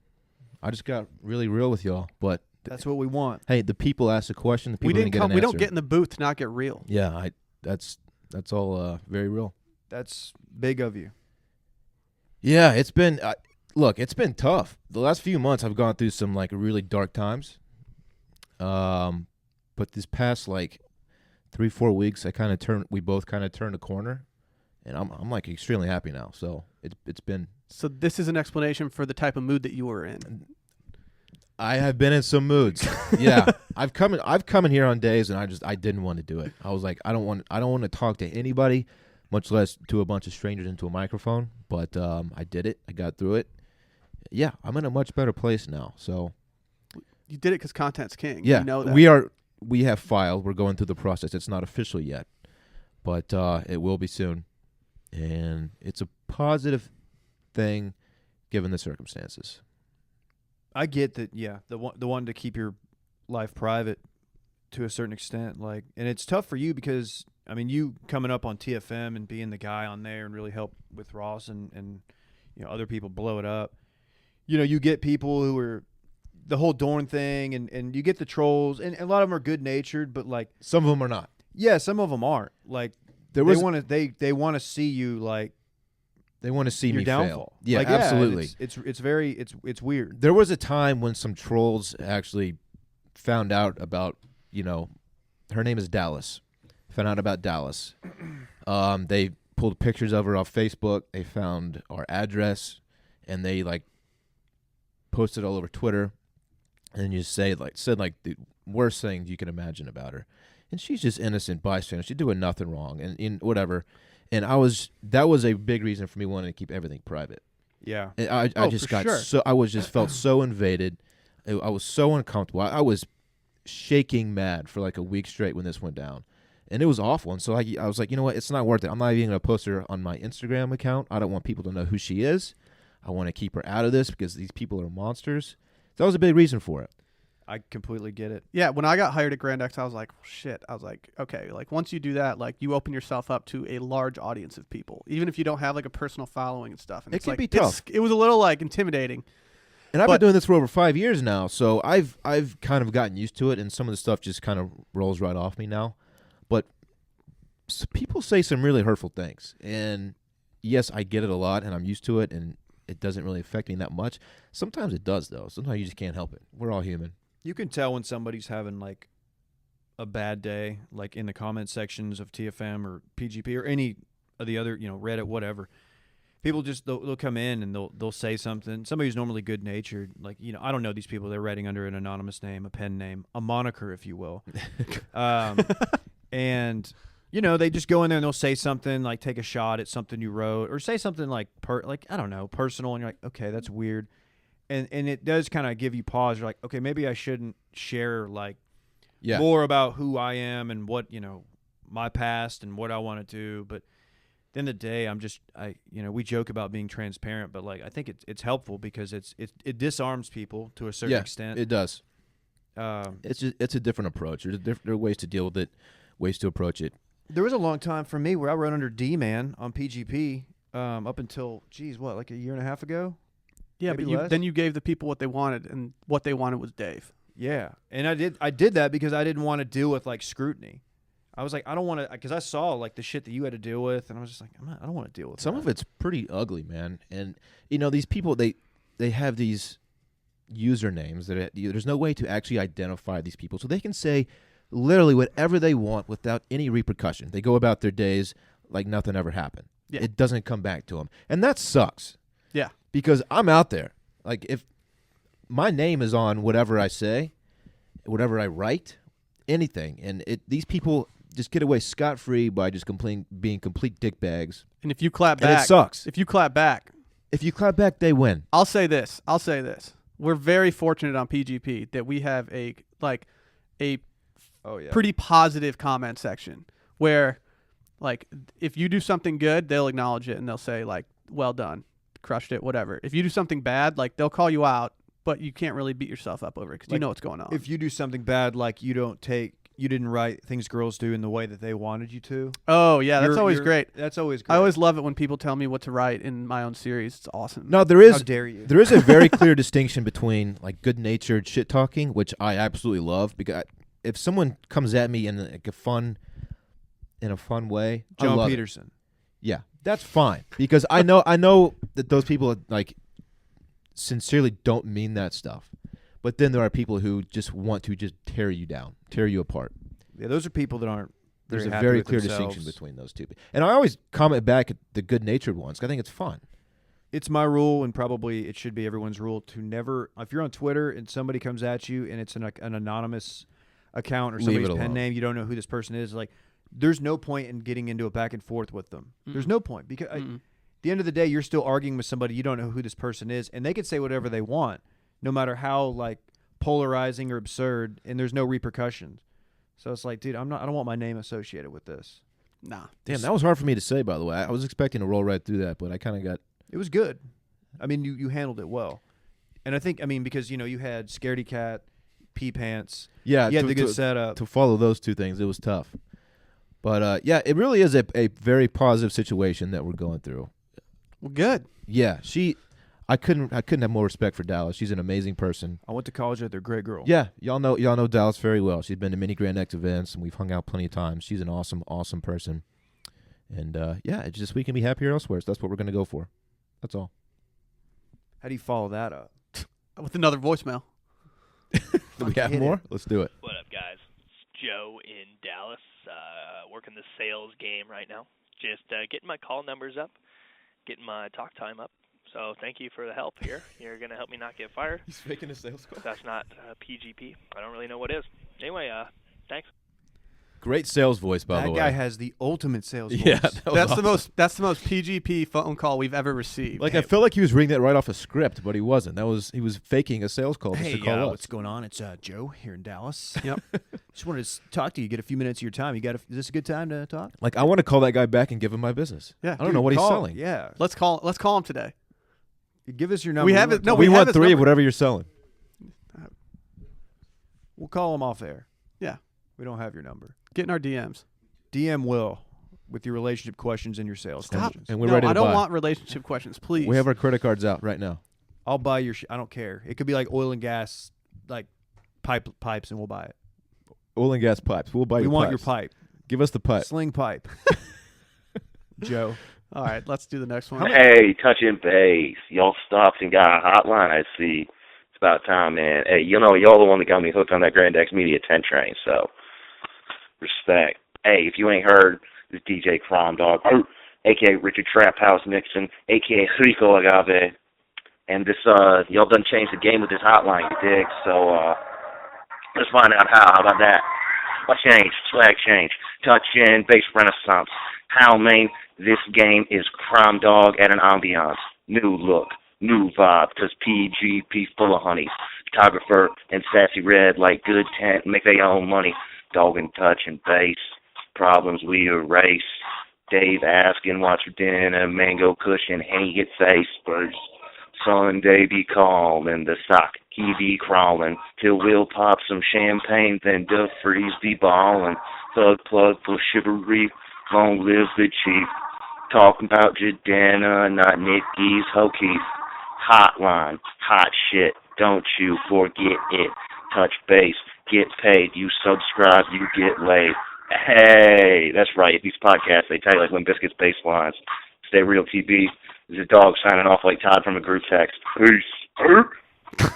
I just got really real with y'all, but that's what we want. Hey, the people asked a question. The people didn't get an answer. We don't get in the booth to not get real. Yeah, that's all very real. That's big of you. Yeah, it's been it's been tough. The last few months I've gone through some like really dark times. But this past like 3-4 weeks, we both kind of turned a corner, and I'm like extremely happy now. So it's been. So this is an explanation for the type of mood that you were in. I have been in some moods. Yeah, I've come in here on days, and I didn't want to do it. I was like, I don't want to talk to anybody, much less to a bunch of strangers into a microphone. But I did it. I got through it. Yeah, I'm in a much better place now. So you did it because content's king. Yeah, you know that. We have filed. We're going through the process. It's not official yet, but it will be soon, and it's a positive thing given the circumstances. I get that. Yeah, the one to keep your life private to a certain extent, like, and it's tough for you because I mean, you coming up on TFM and being the guy on there and really help with Ross and you know other people blow it up. You know, you get people who are the whole Dorn thing, and you get the trolls, and a lot of them are good natured, but like some of them are not. Yeah, some of them aren't. Like they want to see you like. They want to see your me downfall. fail. Yeah, like, absolutely. It's weird. There was a time when some trolls actually found out about, you know, her name is Dallas. Found out about Dallas. They pulled pictures of her off Facebook. They found our address, and they like posted all over Twitter, and you said the worst things you can imagine about her. And she's just innocent bystander. She's doing nothing wrong, and in whatever. And that was a big reason for me wanting to keep everything private. Yeah. And I just got sure. felt so invaded. I was so uncomfortable. I was shaking mad for like a week straight when this went down. And it was awful. And so I was like, you know what? It's not worth it. I'm not even going to post her on my Instagram account. I don't want people to know who she is. I want to keep her out of this because these people are monsters. So that was a big reason for it. I completely get it. Yeah, when I got hired at Grand X, I was like, shit. I was like, okay, like once you do that, like you open yourself up to a large audience of people, even if you don't have like a personal following and stuff. And it it's can like, be tough. It was a little like intimidating. And I've been doing this for over 5 years now, so I've kind of gotten used to it, and some of the stuff just kind of rolls right off me now. But people say some really hurtful things, and yes, I get it a lot, and I'm used to it, and it doesn't really affect me that much. Sometimes it does, though. Sometimes you just can't help it. We're all human. You can tell when somebody's having like a bad day, like in the comment sections of TFM or PGP or any of the other, you know, Reddit, whatever. People just they'll come in and they'll say something. Somebody who's normally good natured, like I don't know these people. They're writing under an anonymous name, a pen name, a moniker, if you will. And they just go in there and they'll say something like take a shot at something you wrote, or say something like I don't know, personal, and you're like, okay, that's weird, and it does kind of give you pause. You're like, okay, maybe I shouldn't share more about who I am and what my past and what I want to do, but. At the end of the day, we joke about being transparent, but I think it's helpful because it disarms people to a certain extent. It does. It's a different approach. There are ways to deal with it, ways to approach it. There was a long time for me where I wrote under D-Man on PGP up until a year and a half ago. Yeah, but then you gave the people what they wanted, and what they wanted was Dave. Yeah, and I did that because I didn't want to deal with scrutiny. I was like, I don't want to, because I saw the shit that you had to deal with, and I was just like, I don't want to deal with Some of it's pretty ugly, man. And these people, they have these usernames that there's no way to actually identify these people, so they can say literally whatever they want without any repercussion. They go about their days like nothing ever happened. Yeah. It doesn't come back to them, and that sucks. Yeah, because I'm out there. If my name is on whatever I say, whatever I write, anything, and these people just get away scot-free by just being complete dickbags. And if you clap back, it sucks. If you clap back, they win. I'll say this. We're very fortunate on PGP that we have a pretty positive comment section where, if you do something good, they'll acknowledge it and they'll say well done, crushed it, whatever. If you do something bad, they'll call you out, but you can't really beat yourself up over it because you know what's going on. If you do something bad, you didn't write things girls do in the way that they wanted you to. Oh, yeah, that's always great. That's always great. I always love it when people tell me what to write in my own series. It's awesome. No, there is. How dare you? There is a very clear distinction between good-natured shit talking, which I absolutely love, because if someone comes at me in a fun way, John I love Peterson. It. Yeah, that's fine, because I know that those people sincerely don't mean that stuff. But then there are people who just want to just tear you down, tear you apart. Yeah, those are people that aren't. There's a very clear distinction between those two. And I always comment back at the good-natured ones. I think it's fun. It's my rule, and probably it should be everyone's rule, to never. If you're on Twitter and somebody comes at you and it's an anonymous account or somebody's pen name, you don't know who this person is. There's no point in getting into a back and forth with them. Mm-hmm. There's no point because at the end of the day, you're still arguing with somebody you don't know who this person is, and they can say whatever they want, no matter how polarizing or absurd, and there's no repercussions. So it's dude, I don't want my name associated with this. Nah. Damn, that was hard for me to say, by the way. I was expecting to roll right through that, but I kind of got... It was good. I mean, you handled it well. And I think, because, you had Scaredy Cat, Pee Pants. Yeah. You had the good setup. To follow those two things, it was tough. But, it really is a very positive situation that we're going through. Well, good. Yeah, I couldn't have more respect for Dallas. She's an amazing person. I went to college with her. Great girl. Yeah, y'all know Dallas very well. She's been to many Grand X events, and we've hung out plenty of times. She's an awesome person. And, it's just we can be happier elsewhere, so that's what we're going to go for. That's all. How do you follow that up? With another voicemail. Do we have more? Let's do it. What up, guys? It's Joe in Dallas, working the sales game right now. Just getting my call numbers up, getting my talk time up. So thank you for the help here. You're going to help me not get fired. He's making a sales call. That's not PGP. I don't really know what is. Anyway, thanks. Great sales voice, by the way. That guy has the ultimate sales voice. Yeah, that's awesome. that's the most PGP phone call we've ever received. I felt like he was reading that right off a script, but he wasn't. He was faking a sales call just to call us. What's going on? It's Joe here in Dallas. Yep. Just wanted to talk to you. Get a few minutes of your time. Is this a good time to talk? I want to call that guy back and give him my business. Yeah. I don't know what he's selling. Yeah. Let's call him today. Give us your number. We have it. No, we want have 3 his of whatever you're selling. We'll call him off air. Yeah. We don't have your number. Get in our DMs. DM Will with your relationship questions and your sales questions. And we're ready to I don't buy. want relationship questions, please. We have our credit cards out right now. I'll buy your I don't care. It could be oil and gas, pipes, and we'll buy it. Oil and gas pipes. We'll buy We your want pipes. your pipe. Give us the pipe. Sling pipe. Joe. All right, let's do the next one. Hey, touching base. Y'all stopped and got a hotline, I see. It's about time, man. Hey, y'all the one that got me hooked on that Grand X Media 10 train, so respect. Hey, if you ain't heard, this DJ Crime Dawg. a.k.a. Richard Trap House Nixon, a.k.a. Rico Agave. And this, y'all done changed the game with this hotline, you dig? So, let's find out how. How about that? What change? Swag change. Touch in, bass renaissance. How, man, this game is Crime Dawg at an ambiance. New look, new vibe, 'cause PGP full of honey. Photographer and Sassy Red like good tent, make their own money. Dog and touch and bass. Problems we erase. Dave asking what's for dinner, mango cushion, Henny get face first. Sunday be calm and the sock he be crawling till we'll pop some champagne, then Duff Freeze be ballin'. Thug plug for chivalry, long live the chief. Talking about Jadena, not Nicky's Hokies. Hotline, hot shit, don't you forget it. Touch base, get paid, you subscribe, you get laid. Hey, that's right. These podcasts, they tell you like Limp Bizkit's bass lines. Stay real, TB. This is a dog signing off like Todd from a group text. Peace.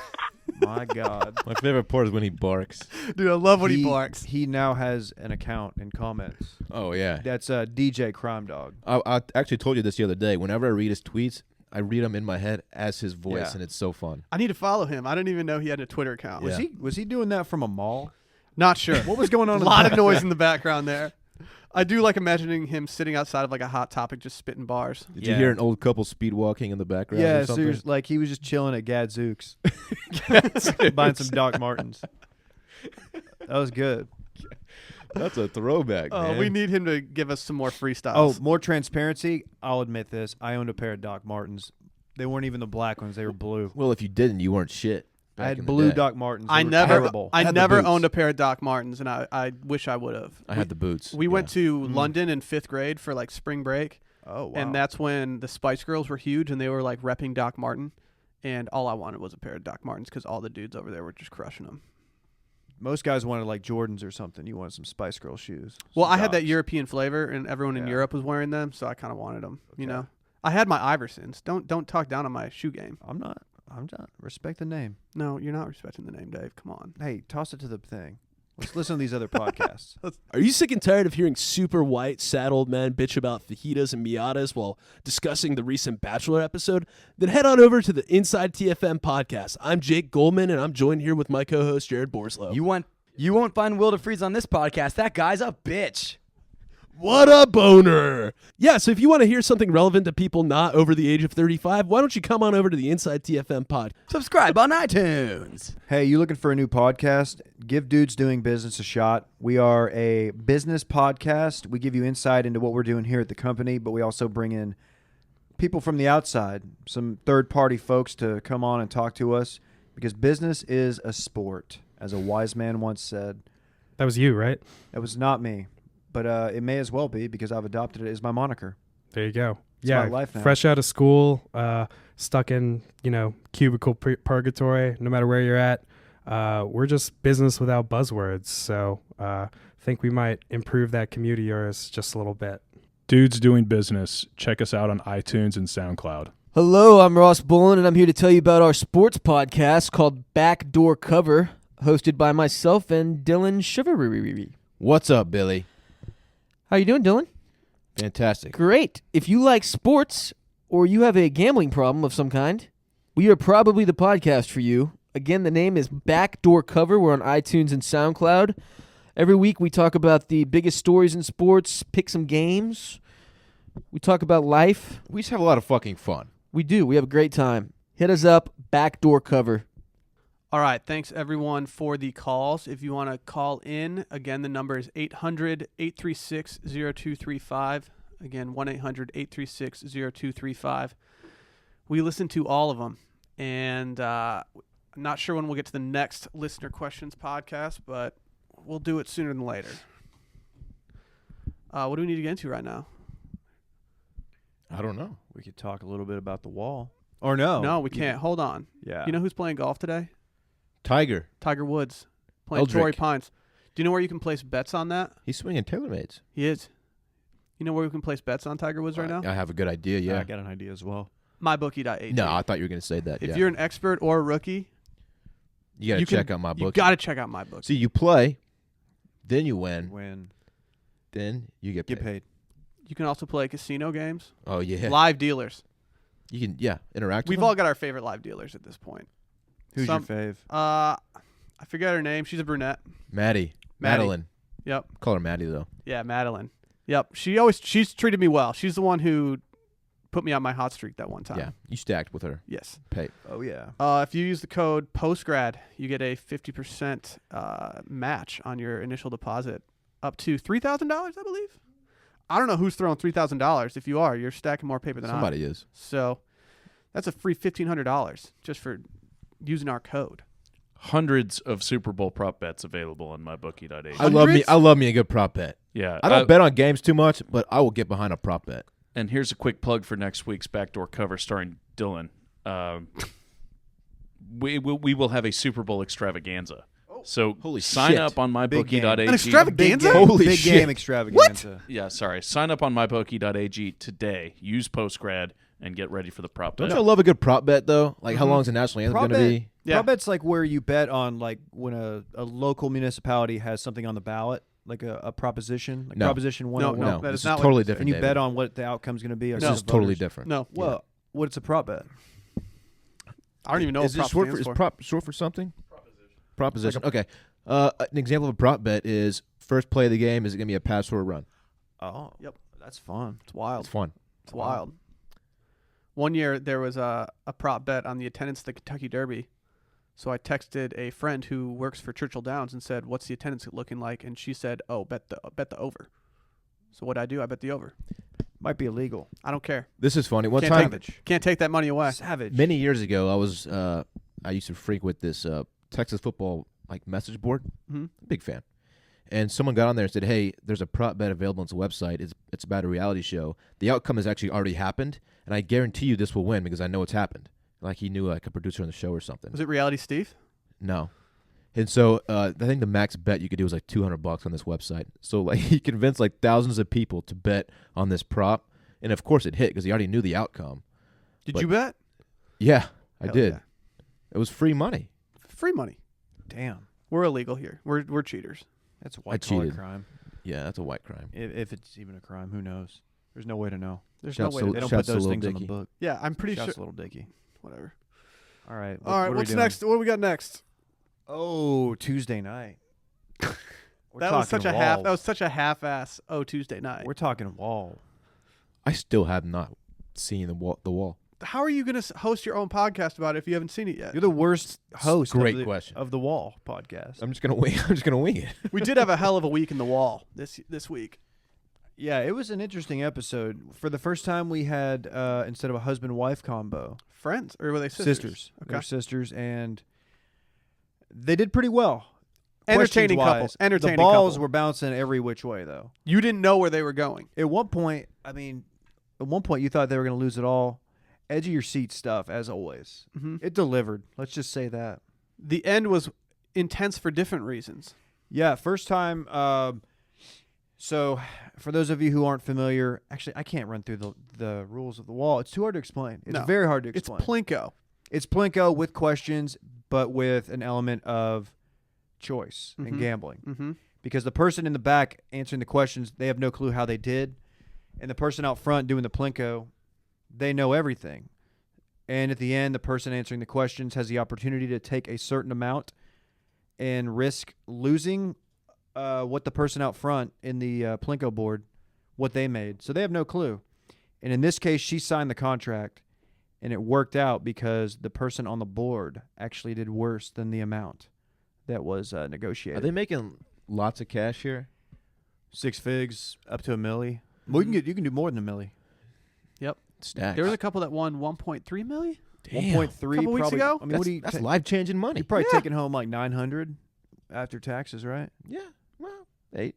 My God. My favorite part is when he barks. Dude, I love when he barks. He now has an account in comments. Oh, yeah. That's DJ Crime Dawg. I actually told you this the other day. Whenever I read his tweets, I read them in my head as his voice, Yeah. and it's so fun. I need to follow him. I didn't even know he had a Twitter account. Yeah. Was he doing that from a mall? Not sure. What was going on? A lot of noise in the background there. I do like imagining him sitting outside of like a Hot Topic just spitting bars. Did you hear an old couple speed walking in the background Yeah, or something? seriously, like he was just chilling at Gadzooks. Buying some Doc Martens. That was good. That's a throwback, man. We need him to give us some more freestyles. Oh, more transparency. I'll admit this. I owned a pair of Doc Martens. They weren't even the black ones. They were blue. Well, if you didn't, you weren't shit. I had blue Doc Martens. I They were never, terrible. I had the never boots. owned a pair of Doc Martens, and I wish I would have. I had the boots. We went to London in 5th grade for like spring break. Oh, wow. And that's when the Spice Girls were huge, and they were like repping Doc Marten. And all I wanted was a pair of Doc Martens because all the dudes over there were just crushing them. Most guys wanted like Jordans or something. You wanted some Spice Girl shoes. Well, Some I had that Docs. European flavor, and everyone in Yeah. Europe was wearing them, so I kind of wanted them. You Okay. know, I had my Iversons. Don't talk down on my shoe game. I'm not. Respect the name. No, you're not respecting the name, Dave. Come on. Hey, toss it to the thing. Let's listen to these other podcasts. Are you sick and tired of hearing super white, sad old men bitch about fajitas and miatas while discussing the recent Bachelor episode? Then head on over to the Inside TFM podcast. I'm Jake Goldman, and I'm joined here with my co-host, Jared Borslow. You won't find Will DeFreeze on this podcast. That guy's a bitch. What a boner. Yeah, so if you want to hear something relevant to people not over the age of 35, why don't you come on over to the Inside TFM pod? Subscribe on iTunes. Hey, you looking for a new podcast? Give Dudes Doing Business a shot. We are a business podcast. We give you insight into what we're doing here at the company, but we also bring in people from the outside, some third-party folks to come on and talk to us because business is a sport, as a wise man once said. That was you, right? That was not me, but it may as well be because I've adopted it as my moniker. There you go. It's my life now. Fresh out of school, stuck in, cubicle purgatory, no matter where you're at. We're just business without buzzwords. So I think we might improve that commute of yours just a little bit. Dudes Doing Business. Check us out on iTunes and SoundCloud. Hello, I'm Ross Bullen, and I'm here to tell you about our sports podcast called Backdoor Cover, hosted by myself and Dylan Chivalry. What's up, Billy? How you doing, Dylan? Fantastic. Great. If you like sports or you have a gambling problem of some kind, we are probably the podcast for you. Again, the name is Backdoor Cover. We're on iTunes and SoundCloud. Every week we talk about the biggest stories in sports, pick some games. We talk about life. We just have a lot of fucking fun. We do. We have a great time. Hit us up, Backdoor Cover. All right. Thanks, everyone, for the calls. If you want to call in, again, the number is 800-836-0235. Again, 1-800-836-0235. We listen to all of them. And I'm not sure when we'll get to the next Listener Questions podcast, but we'll do it sooner than later. What do we need to get into right now? I don't know. We could talk a little bit about the wall. Or no. No, we can't. Hold on. Yeah. You know who's playing golf today? Tiger Woods. Playing Eldrick. Torrey Pines. Do you know where you can place bets on that? He's swinging TaylorMades. He is. You know where we can place bets on Tiger Woods right now? I have a good idea, yeah. I got an idea as well. MyBookie.ag. No, I thought you were going to say that. If you're an expert or a rookie, you got to check out MyBookie. You got to check out MyBookie. See, you play, then you win. Win. Then you get paid. You can also play casino games. Oh yeah. Live dealers. You can interact. We've with all them? got our favorite live dealers at this point. Who's your fave? I forget her name. She's a brunette. Madeline. Yep. Call her Maddie though. Yeah, Madeline. Yep. She's treated me well. She's the one who put me on my hot streak that one time. Yeah, you stacked with her. Yes. Pay. Oh yeah. If you use the code postgrad, you get a 50% match on your initial deposit, up to $3,000, I believe. I don't know who's throwing $3,000. If you are, you're stacking more paper than Somebody I am. is. So that's a free $1,500 just for using our code. Hundreds of Super Bowl prop bets available on mybookie.ag. I love me a good prop bet. Yeah, I don't bet on games too much, but I will get behind a prop bet. And here's a quick plug for next week's Backdoor Cover starring Dylan. We will have a Super Bowl extravaganza. So sign shit. up on mybookie.ag. An extravaganza? Big game extravaganza. What? Yeah, sorry. Sign up on mybookie.ag today. Use postgrad and get ready for the prop bet. Don't you love a good prop bet though? Like how long is the national anthem Prop going to bet- be? Yeah. Prop bet's like where you bet on like when a local municipality has something on the ballot, like a proposition, like No. Proposition 101. No, that this is is not what totally it is. different. And you David. bet on what the outcome's going to be. This is totally different. No. Well, what's a prop bet? I don't even know Is what it prop short stands for, for. is prop short for something? Proposition. Okay. An example of a prop bet is first play of the game. Is it going to be a pass or a run? Oh, Yep. that's fun. It's wild. It's fun. It's wild. One year there was a prop bet on the attendance of the Kentucky Derby. So I texted a friend who works for Churchill Downs and said, "What's the attendance looking like?" And she said, "Oh, bet the over." So what I do? I bet the over. Might be illegal. I don't care. This is funny. One Can't time, can't take that money away. Savage. many years ago, I used to frequent this Texas football like message board. Mhm. Big fan. And someone got on there and said, "Hey, there's a prop bet available on the website. It's about a reality show. The outcome has actually already happened, and I guarantee you this will win because I know it's happened." Like he knew like a producer on the show or something. Was it Reality Steve? No. And so I think the max bet you could do was like $200 on this website. So like he convinced like thousands of people to bet on this prop, and of course it hit because he already knew the outcome. Did you bet? Yeah, I Hell did. yeah. It was free money. Free money. Damn. We're illegal here. We're cheaters. That's a I white collar cheated. crime. Yeah, that's a white crime. If it's even a crime, who knows? There's no way to know. There's Shouts no way to- to They don't shouts put to those Lil things on the Dicky. book. Yeah, I'm pretty Shouts sure. to Little Dicky. Whatever. All right. All right, what are we what's doing? next? What do we got next? Oh, Tuesday night. We're That was talking such a wall. half-ass. Oh, Tuesday night. We're talking wall. I still have not seen the wall. How are you going to host your own podcast about it if you haven't seen it yet? You're the worst host. Great of the, question. of the Wall podcast. I'm just gonna wing. I'm just gonna wing it. We did have a hell of a week in the wall this week. Yeah, it was an interesting episode. For the first time, we had instead of a husband-wife combo, Friends, or were they sisters? sisters. Okay. They're sisters, and they did pretty well. Entertaining Questions-wise. couples. Entertaining The balls couple. were bouncing every which way, though. You didn't know where they were going. At one point, you thought they were going to lose it all. Edge of your seat stuff, as always. Mhm. It delivered. Let's just say that. The end was intense for different reasons. Yeah, first time. So, for those of you who aren't familiar, actually, I can't run through the rules of the wall. It's too hard to explain. It's No. very hard to It's explain. Plinko. It's Plinko with questions, but with an element of choice and Mhm. gambling. Mm-hmm. Because the person in the back answering the questions, they have no clue how they did. And the person out front doing the Plinko, they know everything. And at the end, the person answering the questions has the opportunity to take a certain amount and risk losing what the person out front in the Plinko board, what they made. So they have no clue. And in this case, she signed the contract, and it worked out because the person on the board actually did worse than the amount that was negotiated. Are they making lots of cash here? 6 figs up to $1 million. Well, you can do more than $1 million. Yep. Stacks. There was a couple that won 1.3 million. 1.3 Couple weeks probably. ago? I mean, what do you? That's life-changing money. You're probably Yeah. taking home like 900 after taxes, right? Yeah. Well, 8.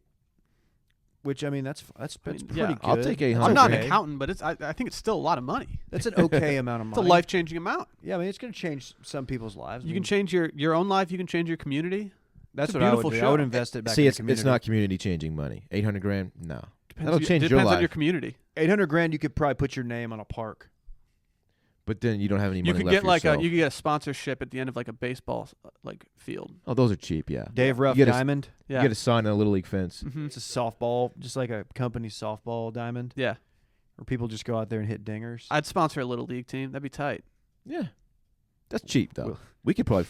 Which I mean, that's pretty yeah, good. I'll take 800. I'm not an Okay. accountant, but I think it's still a lot of money. That's an okay amount of It's money. a life-changing amount. Yeah, I mean, it's going to change some people's lives. You can change your own life. You can change your community. That's it's a what I would beautiful do. show. I would invest it back. See, in it's the community. not community-changing money. 800 grand? No. Depends That'll change your depends life. on your community. 800 grand. You could probably put your name on a park. But then you don't have any You money could left get for like yourself. you could get a sponsorship at the end of like a baseball like field. Oh, those are cheap. Yeah. Dave Ruff You get Diamond. Yeah. You get a sign on a little league fence. Mhm. It's a softball, just like a company softball diamond. Yeah. Where people just go out there and hit dingers. I'd sponsor a little league team. That'd be tight. Yeah. That's cheap though. We could probably.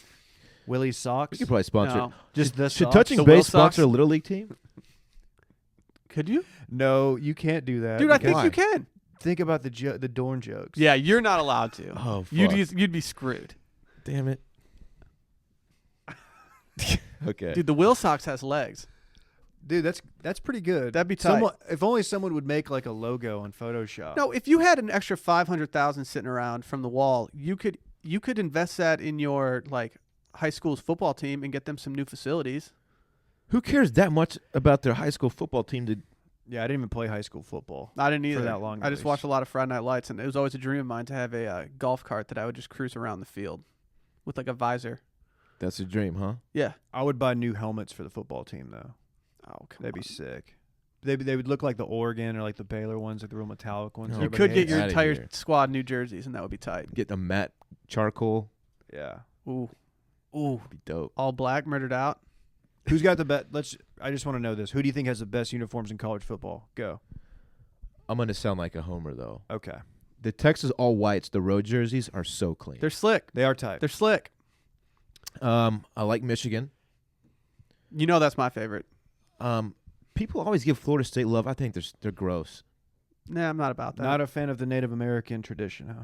Willie's socks. We could probably sponsor. No. Just the Should socks? Touching The Will Base sponsor Sox? a little league team? Could you? No, you can't do that. Dude, I think because- you can. Think about the Dorn jokes. Yeah, you're not allowed to. Oh, You'd be screwed. Damn it. Okay. Dude, the Will Sox has legs. Dude, that's pretty good. That'd be tight. If only someone would make like a logo on Photoshop. No, if you had an extra 500,000 sitting around from the wall, you could invest that in your like high school's football team and get them some new facilities. Who cares that much about their high school football team? Yeah, I didn't even play high school football. I didn't either. For that long. I just watched a lot of Friday Night Lights, and it was always a dream of mine to have a golf cart that I would just cruise around the field with like a visor. That's a dream, huh? Yeah. I would buy new helmets for the football team though. Oh, come That'd be sick. They would look like the Oregon or like the Baylor ones, like the real metallic ones. You everybody could get hates. your Outta entire here. squad new jerseys, and that would be tight. Get a matte charcoal. Yeah. Ooh. Ooh. Be dope. All black, murdered out. Who's got the best? I just want to know this. Who do you think has the best uniforms in college football? Go. I'm gonna sound like a homer though. Okay. The Texas all whites, the road jerseys are so clean. They're slick. They are tight. They're slick. I like Michigan. You know that's my favorite. People always give Florida State love. I think they're gross. Nah, I'm not about that. Not a fan of the Native American tradition, huh?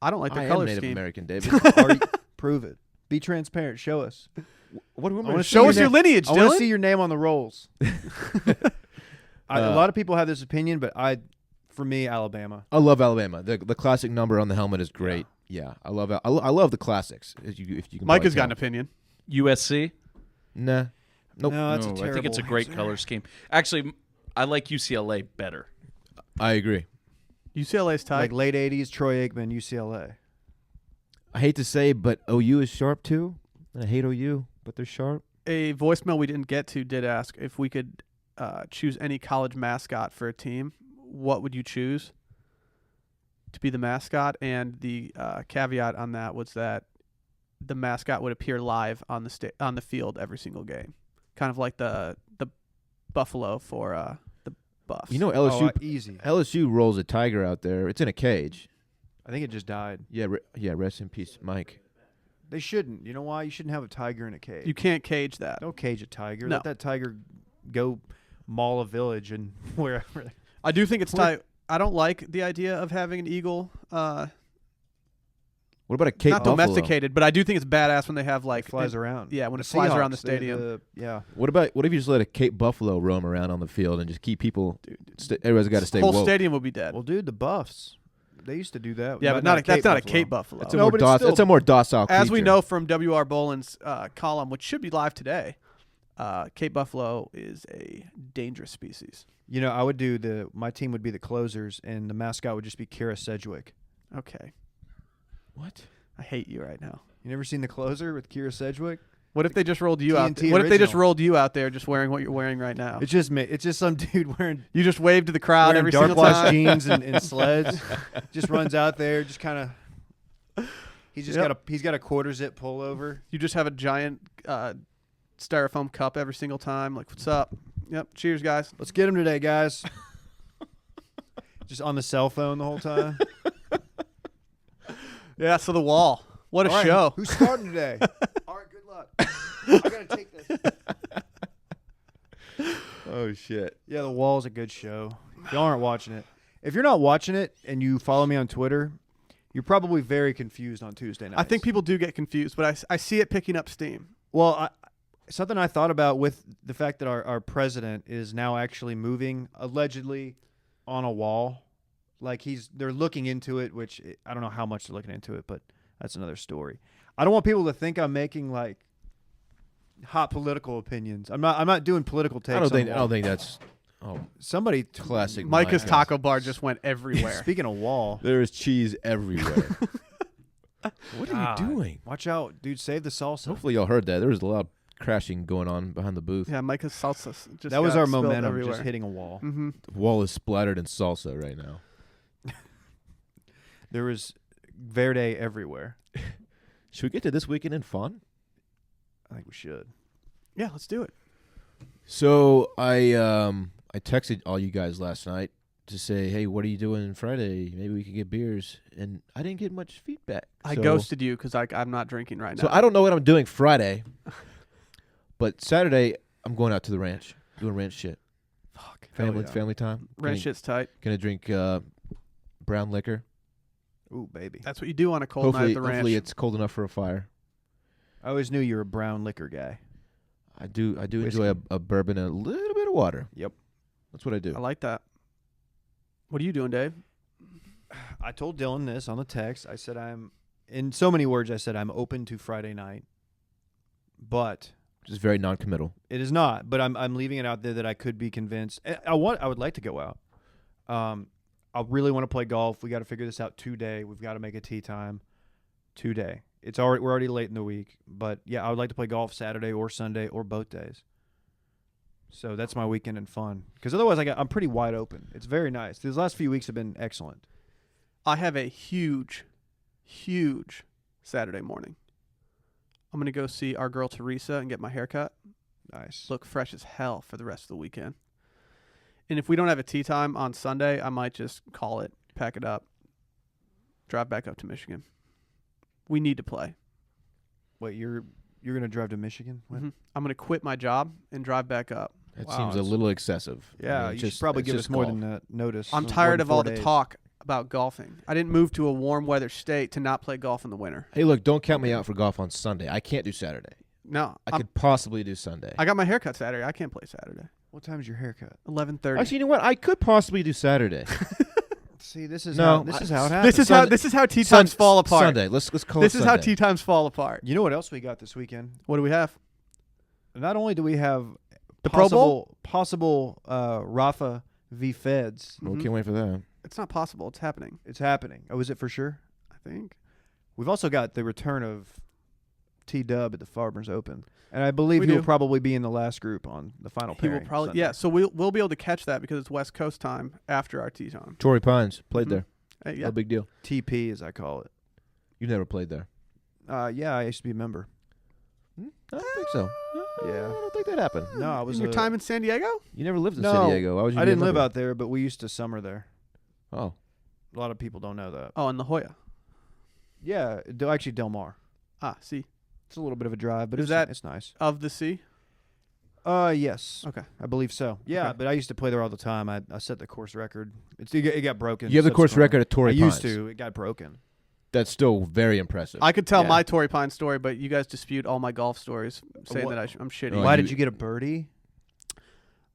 I don't like I their am color Native scheme. American, David. Prove it. Be transparent. Show us. What? I wanna see Show us your name- lineage, I want Dylan. to see your name on the rolls. A lot of people have this opinion, but for me, Alabama. I love Alabama. The classic number on the helmet is great. Yeah, I love the classics. If you can Mike probably has got an tell. opinion. USC? Nah. Nope. No, that's a I terrible think it's a great answer. color scheme. Actually, I like UCLA better. I agree. UCLA's tight. Like late 80s, Troy Aikman, UCLA. I hate to say, but OU is sharp too. I hate OU, but they're sharp. A voicemail we didn't get to did ask if we could choose any college mascot for a team. What would you choose to be the mascot? And the caveat on that was that the mascot would appear live on the field every single game, kind of like the Buffalo for the Buffs. You know LSU. Easy. LSU rolls a tiger out there. It's in a cage. I think it just died. Yeah. Yeah. Rest in peace, Mike. They shouldn't. You know why? You shouldn't have a tiger in a cage. You can't cage that. Don't cage a tiger. No. Let that tiger go maul a village and wherever. I do think it's tight. I don't like the idea of having an eagle. What about a Cape Not Buffalo? domesticated, but I do think it's badass when they have like flies around. Yeah, when The it flies around the Seahawks, they have stadium. yeah. What if you just let a Cape Buffalo roam around on the field and just keep people? Everybody's got to stay Whole woke. stadium would be dead. Well, dude, the Buffs, they used to do that. Yeah, but that's not a Cape Buffalo. That's a more that's a more docile creature. As we know from W.R. Boland's column, which should be live today, Cape Buffalo is a dangerous species. You know, I would do my team would be the closers, and the mascot would just be Kira Sedgwick. Okay. What? I hate you right now. You never seen the closer with Kira Sedgwick? What if they just rolled you out? TNT What if they just original. rolled you out there, just wearing what you're wearing right now? It's just me. It's just some dude wearing. You just wave to the crowd wearing every dark single wash time. jeans and sleds. Just runs out there, just kind of. He's just got a quarter zip pullover. You just have a giant styrofoam cup every single time. Like, what's up? Yep. Cheers, guys. Let's get him today, guys. Just on the cell phone the whole time. Yeah. So the wall. What a All right, show. Who's starting today? All right, good luck. I gotta take this. Oh shit. Yeah, The Wall's a good show. Y'all aren't watching it. If you're not watching it and you follow me on Twitter, you're probably very confused on Tuesday nights. I think people do get confused, but I see it picking up steam. Well, something I thought about with the fact that our president is now actually moving allegedly on a wall, like they're looking into it, which I don't know how much they're looking into it, but that's another story. I don't want people to think I'm making like hot political opinions. I'm not doing political takes. I don't think that's. Oh, somebody classic. Micah's taco bar just went everywhere. Speaking of wall, there is cheese everywhere. What are you doing? Watch out, dude! Save the salsa. Hopefully y'all heard that. There was a lot of crashing going on behind the booth. Yeah, Micah's salsa just that was got our spilled momentum, everywhere. just hitting a wall. Mm-hmm. The wall is splattered in salsa right now. There was Verde everywhere. Should we get to this weekend in fun? I think we should. Yeah, let's do it. So I texted all you guys last night to say, hey, what are you doing Friday? Maybe we could get beers. And I didn't get much feedback. I ghosted you because I'm not drinking right now. So I don't know what I'm doing Friday. But Saturday, I'm going out to the ranch, doing ranch shit. Fuck. Family time. Ranch shit's tight. Gonna drink brown liquor. Ooh, baby. That's what you do on a cold night at the ranch. Hopefully it's cold enough for a fire. I always knew you were a brown liquor guy. I do enjoy a bourbon and a little bit of water. Yep. That's what I do. I like that. What are you doing, Dave? I told Dylan this on the text. I said in so many words, I said I'm open to Friday night. But just very non-committal. It is not, but I'm leaving it out there that I could be convinced. I would like to go out. I really want to play golf. We got to figure this out today. We've got to make a tee time today. We're already late in the week, but yeah, I would like to play golf Saturday or Sunday or both days. So that's my weekend and fun. Because otherwise, I'm pretty wide open. It's very nice. These last few weeks have been excellent. I have a huge Saturday morning. I'm going to go see our girl Teresa and get my hair cut. Nice. Look fresh as hell for the rest of the weekend. And if we don't have a tea time on Sunday, I might just call it, pack it up, drive back up to Michigan. We need to play. Wait, you're going to drive to Michigan? Mm-hmm. I'm going to quit my job and drive back up. That seems a little excessive. Yeah, I mean, you should probably give us more than notice. I'm tired of all the talk about golfing. I didn't move to a warm weather state to not play golf in the winter. Hey, look, don't count me out for golf on Sunday. I can't do Saturday. No. I could possibly do Sunday. I got my haircut Saturday. I can't play Saturday. What time is your haircut? 11:30. Actually, you know what? I could possibly do Saturday. See, this is how it happens. This is how tea times fall apart. Sunday. Let's call this it is Sunday. how tea times fall apart. You know what else we got this weekend? What do we have? Not only do we have the Pro Bowl? possible Rafa v. Feds. Well, can't wait for that. It's not possible. It's happening. It's happening. Oh, is it for sure? I think. We've also got the return of T-Dub at the Farmers Open. And I believe We he do. will probably be in the last group on the final He pairing. will probably Sunday. yeah. So we'll be able to catch that because it's West Coast time after our tea time. Torrey Pines played Mhm. there. Hey, yeah. No big deal. TP, as I call it. You never played there. Yeah, I used to be a member. I don't think so. Yeah. I don't think that happened. No, I was In your time in San Diego? You never lived in No, San Diego. Why would you I be a didn't live member? out there, but we used to summer there. Oh. A lot of people don't know that. Oh, in La Jolla. Yeah, actually Del Mar. Ah, see. It's a little bit of a drive, but Is it's that it's nice. Of the sea? Yes. Okay. I believe so. Yeah, Okay. but I used to play there all the time. I set the course record. It got broken. You have the course subsequently. record at Torrey I used Pines. to. It got broken. That's still very impressive. I could tell Yeah. my Torrey Pine story, but you guys dispute all my golf stories, saying What- that I'm shitty. Oh, Why you- did you get a birdie?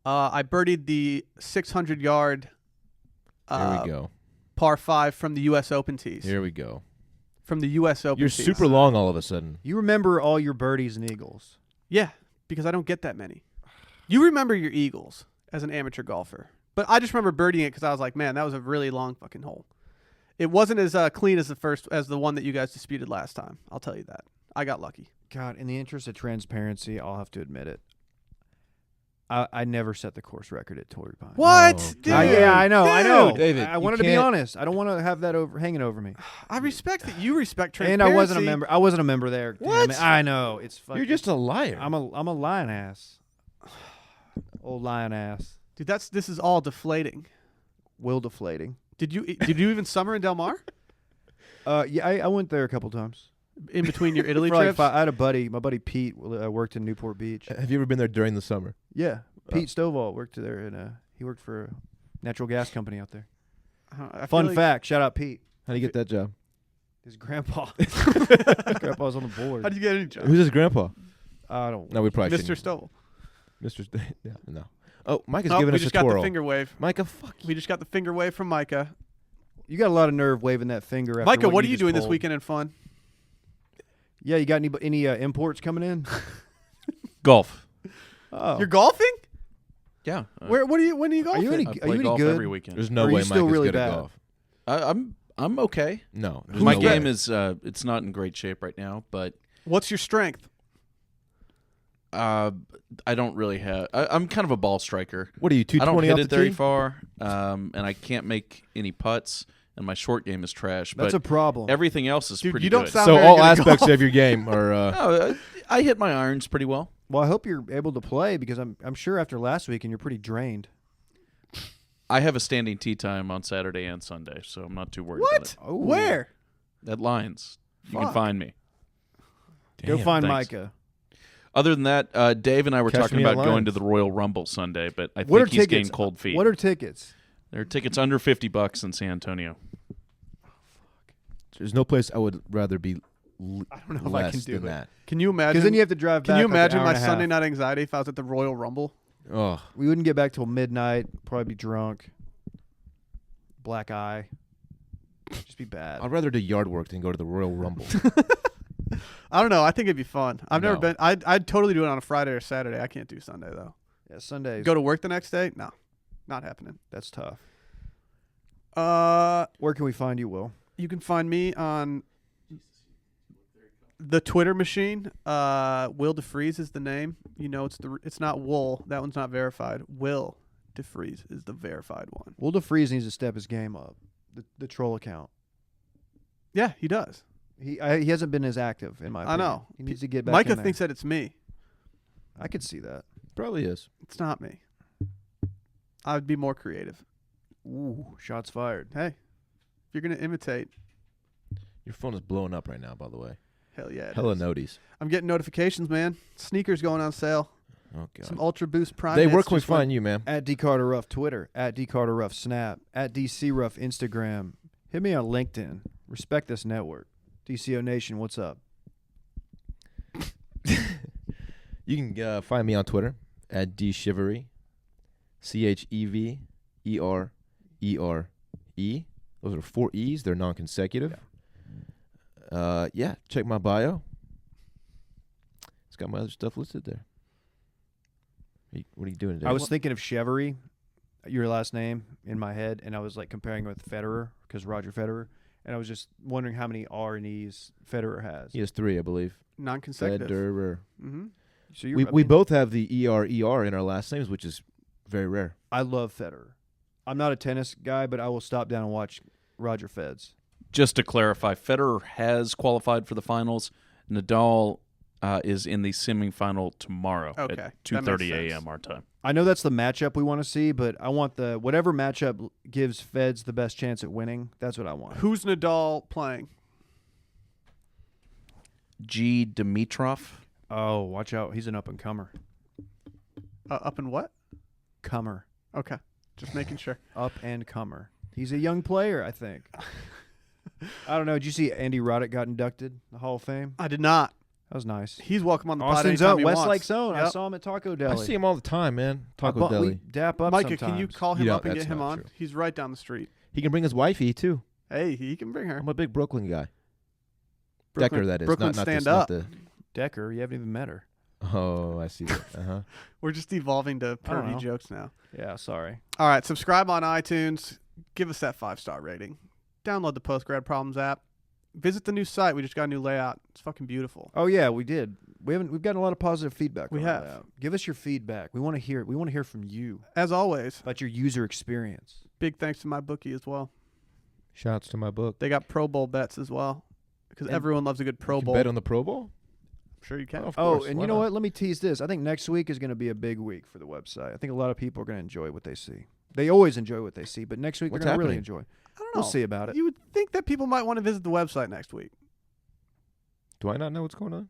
I birdied the 600-yard Here we go. par 5 from the U.S. Open tees. Here we go. From the U.S. Open You're tees. super long all of a sudden. You remember all your birdies and eagles. Yeah, because I don't get that many. You remember your eagles as an amateur golfer. But I just remember birdieing it because I was like, man, that was a really long fucking hole. It wasn't as clean as the one that you guys disputed last time. I'll tell you that. I got lucky. God, in the interest of transparency, I'll have to admit it. I never set the course record at Torrey Pines. What? Oh, Dude, Yeah, I know. David, I you wanted to be can't- honest. I don't want to have that hanging over me. I respect that you respect And transparency. I wasn't a member. I wasn't a member there. Damn What? it. I know. It's fucking, You're just a liar. I'm a lion ass. Old lion ass. Dude, this is all deflating. Will deflating. Did you even summer in Del Mar? Yeah, I went there a couple times. In between your Italy For like trips? I had a buddy. My buddy Pete worked in Newport Beach. Have you ever been there during the summer? Yeah, Pete Stovall worked there, and he worked for a natural gas company out there. I Fun feel like- fact. Shout out Pete. How do you get that job? His grandpa. His grandpa's on the board. How did you get any job? Who's his grandpa? I don't. No, we probably Mr. shouldn't. Stovall. Mr. Yeah, no. Oh, Micah's Oh, giving we us a just got twirl. the finger wave. Micah, fuck you. We just got the finger wave from Micah. You got a lot of nerve waving that finger. After Micah, what are you just doing this pulled. weekend in fun? Yeah, you got any imports coming in? Golf. Oh, You're golfing? Yeah. When are you Are golfing? you any? I Are play you any golf good? every weekend. There's no Or are way you still Micah's really good at bad? golf. I'm okay. No. there's My no game way. is it's not in great shape right now, but What's your strength? I don't really have. I'm kind of a ball striker. What are you, I don't 220 hit off it the very tee? far, and I can't make any putts. and my short game is trash. That's but a problem. Everything else is Dude, pretty you don't good. sound So very all good at aspects golf. of your game are. No, I hit my irons pretty well. Well, I hope you're able to play because I'm sure after last week and you're pretty drained. I have a standing tee time on Saturday and Sunday, so I'm not too worried What? about it. Oh. Where? At Lions. You can Fuck. find me. Go find Thanks. Micah. Other than that, Dave and I were Catch talking me at about going Lions. to the Royal Rumble Sunday, but I What are think he's getting tickets? cold feet. What are tickets? There are tickets under $50 in San Antonio. There's no place I would rather be. I don't know if less I can do than it. that. Can you imagine? Because then you have to drive back. Can you like an imagine hour my and a half. Sunday night anxiety if I was at the Royal Rumble? Oh, We wouldn't get back till midnight. Probably be drunk. Black eye. Just be bad. I'd rather do yard work than go to the Royal Rumble. I don't know. I think it'd be fun. I've never No. been. I'd totally do it on a Friday or Saturday. I can't do Sunday though. Yeah, Sundays. Go to work the next day? No, not happening. That's tough. Where can we find you, Will? You can find me on the Twitter machine. Will DeFreeze is the name. You know, it's not Wool. That one's not verified. Will DeFreeze is the verified one. Will DeFreeze needs to step his game up. The troll account. Yeah, he does. He hasn't been as active in my opinion. I know. He needs to get back Micah in there. thinks that it's me. I could see that. Probably is. It's not me. I would be more creative. Ooh, shots fired. Hey, if you're gonna imitate, Your phone is blowing up right now, by the way. hell yeah. it Hella is. noties. I'm getting notifications, man. Sneakers going on sale. Oh, God. Some Ultra Boost Prime. Dave, where hits can we just went- find you, man? At D Carter Ruff Twitter, at D Carter Ruff Snap, at DC Ruff Instagram. Hit me on LinkedIn. Respect this network. DCO Nation, what's up? You can find me on Twitter at dshivery, CHEVERERE. Those are 4 E's. They're non-consecutive. Yeah, check my bio. It's got my other stuff listed there. What are you doing today? I was thinking of Chevery, your last name, in my head, and I was like comparing it with Federer because Roger Federer, and I was just wondering how many R and E's Federer has. He has 3, I believe. Non-consecutive. Federer. Mm-hmm. So We both have the ER in our last names, which is very rare. I love Federer. I'm not a tennis guy, but I will stop down and watch Roger Feds. Just to clarify, Federer has qualified for the finals. Nadal is in the semifinal tomorrow Okay, at that makes 2:30 sense. a.m. our time. I know that's the matchup we want to see, but I want whatever matchup gives Feds the best chance at winning. That's what I want. Who's Nadal playing? G. Dimitrov. Oh, watch out. He's an up-and-comer. Up in what? Comer. Okay, just making sure. Up-and-comer. He's a young player, I think. I don't know. Did you see Andy Roddick got inducted in the Hall of Fame? I did not. That was nice. He's welcome on the pod Austin's anytime up. he Westlake's wants. own. I Yep. saw him at Taco Deli. I see him all the time, man. Taco We Deli. dap up Micah, sometimes. can you call him You up don't- and get that's him not on? true. He's right down the street. He can bring his wifey, too. Hey, he can bring her. I'm a big Brooklyn guy. Brooklyn- Decker, that is. Brooklyn not stand this, up. Not Decker, you haven't even met her. oh, I see that. Uh-huh. We're just evolving to I don't pervy know. jokes now. Yeah, sorry. All right, subscribe on iTunes. Give us that 5-star rating. Download the Postgrad Problems app. Visit the new site. We just got a new layout. It's fucking beautiful. Oh yeah, we did. We've gotten a lot of positive feedback. We on have. that. Give us your feedback. We want to hear it. We want to hear from you As always, about your user experience. big thanks to my bookie as well. Shouts to my book. They got Pro Bowl bets as well because And everyone loves a good Pro You can Bowl. bet on the Pro Bowl? I'm sure you can. Of Oh, course. and Why you know not? what? Let me tease this. I think next week is going to be a big week for the website. I think a lot of people are going to enjoy what they see. They always enjoy what they see, but next week What's they're going to really happening? enjoy. I don't know. We'll see about it. You would think that people might want to visit the website next week. Do I not know what's going on?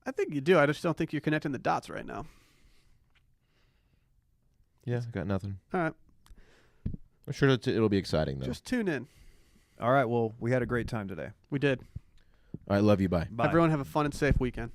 I think you do. I just don't think you're connecting the dots right now. Yeah, I got nothing. All right. I'm sure it'll be exciting, though. Just tune in. All right. Well, we had a great time today. We did. All right, love you. Bye. Bye. Everyone have a fun and safe weekend.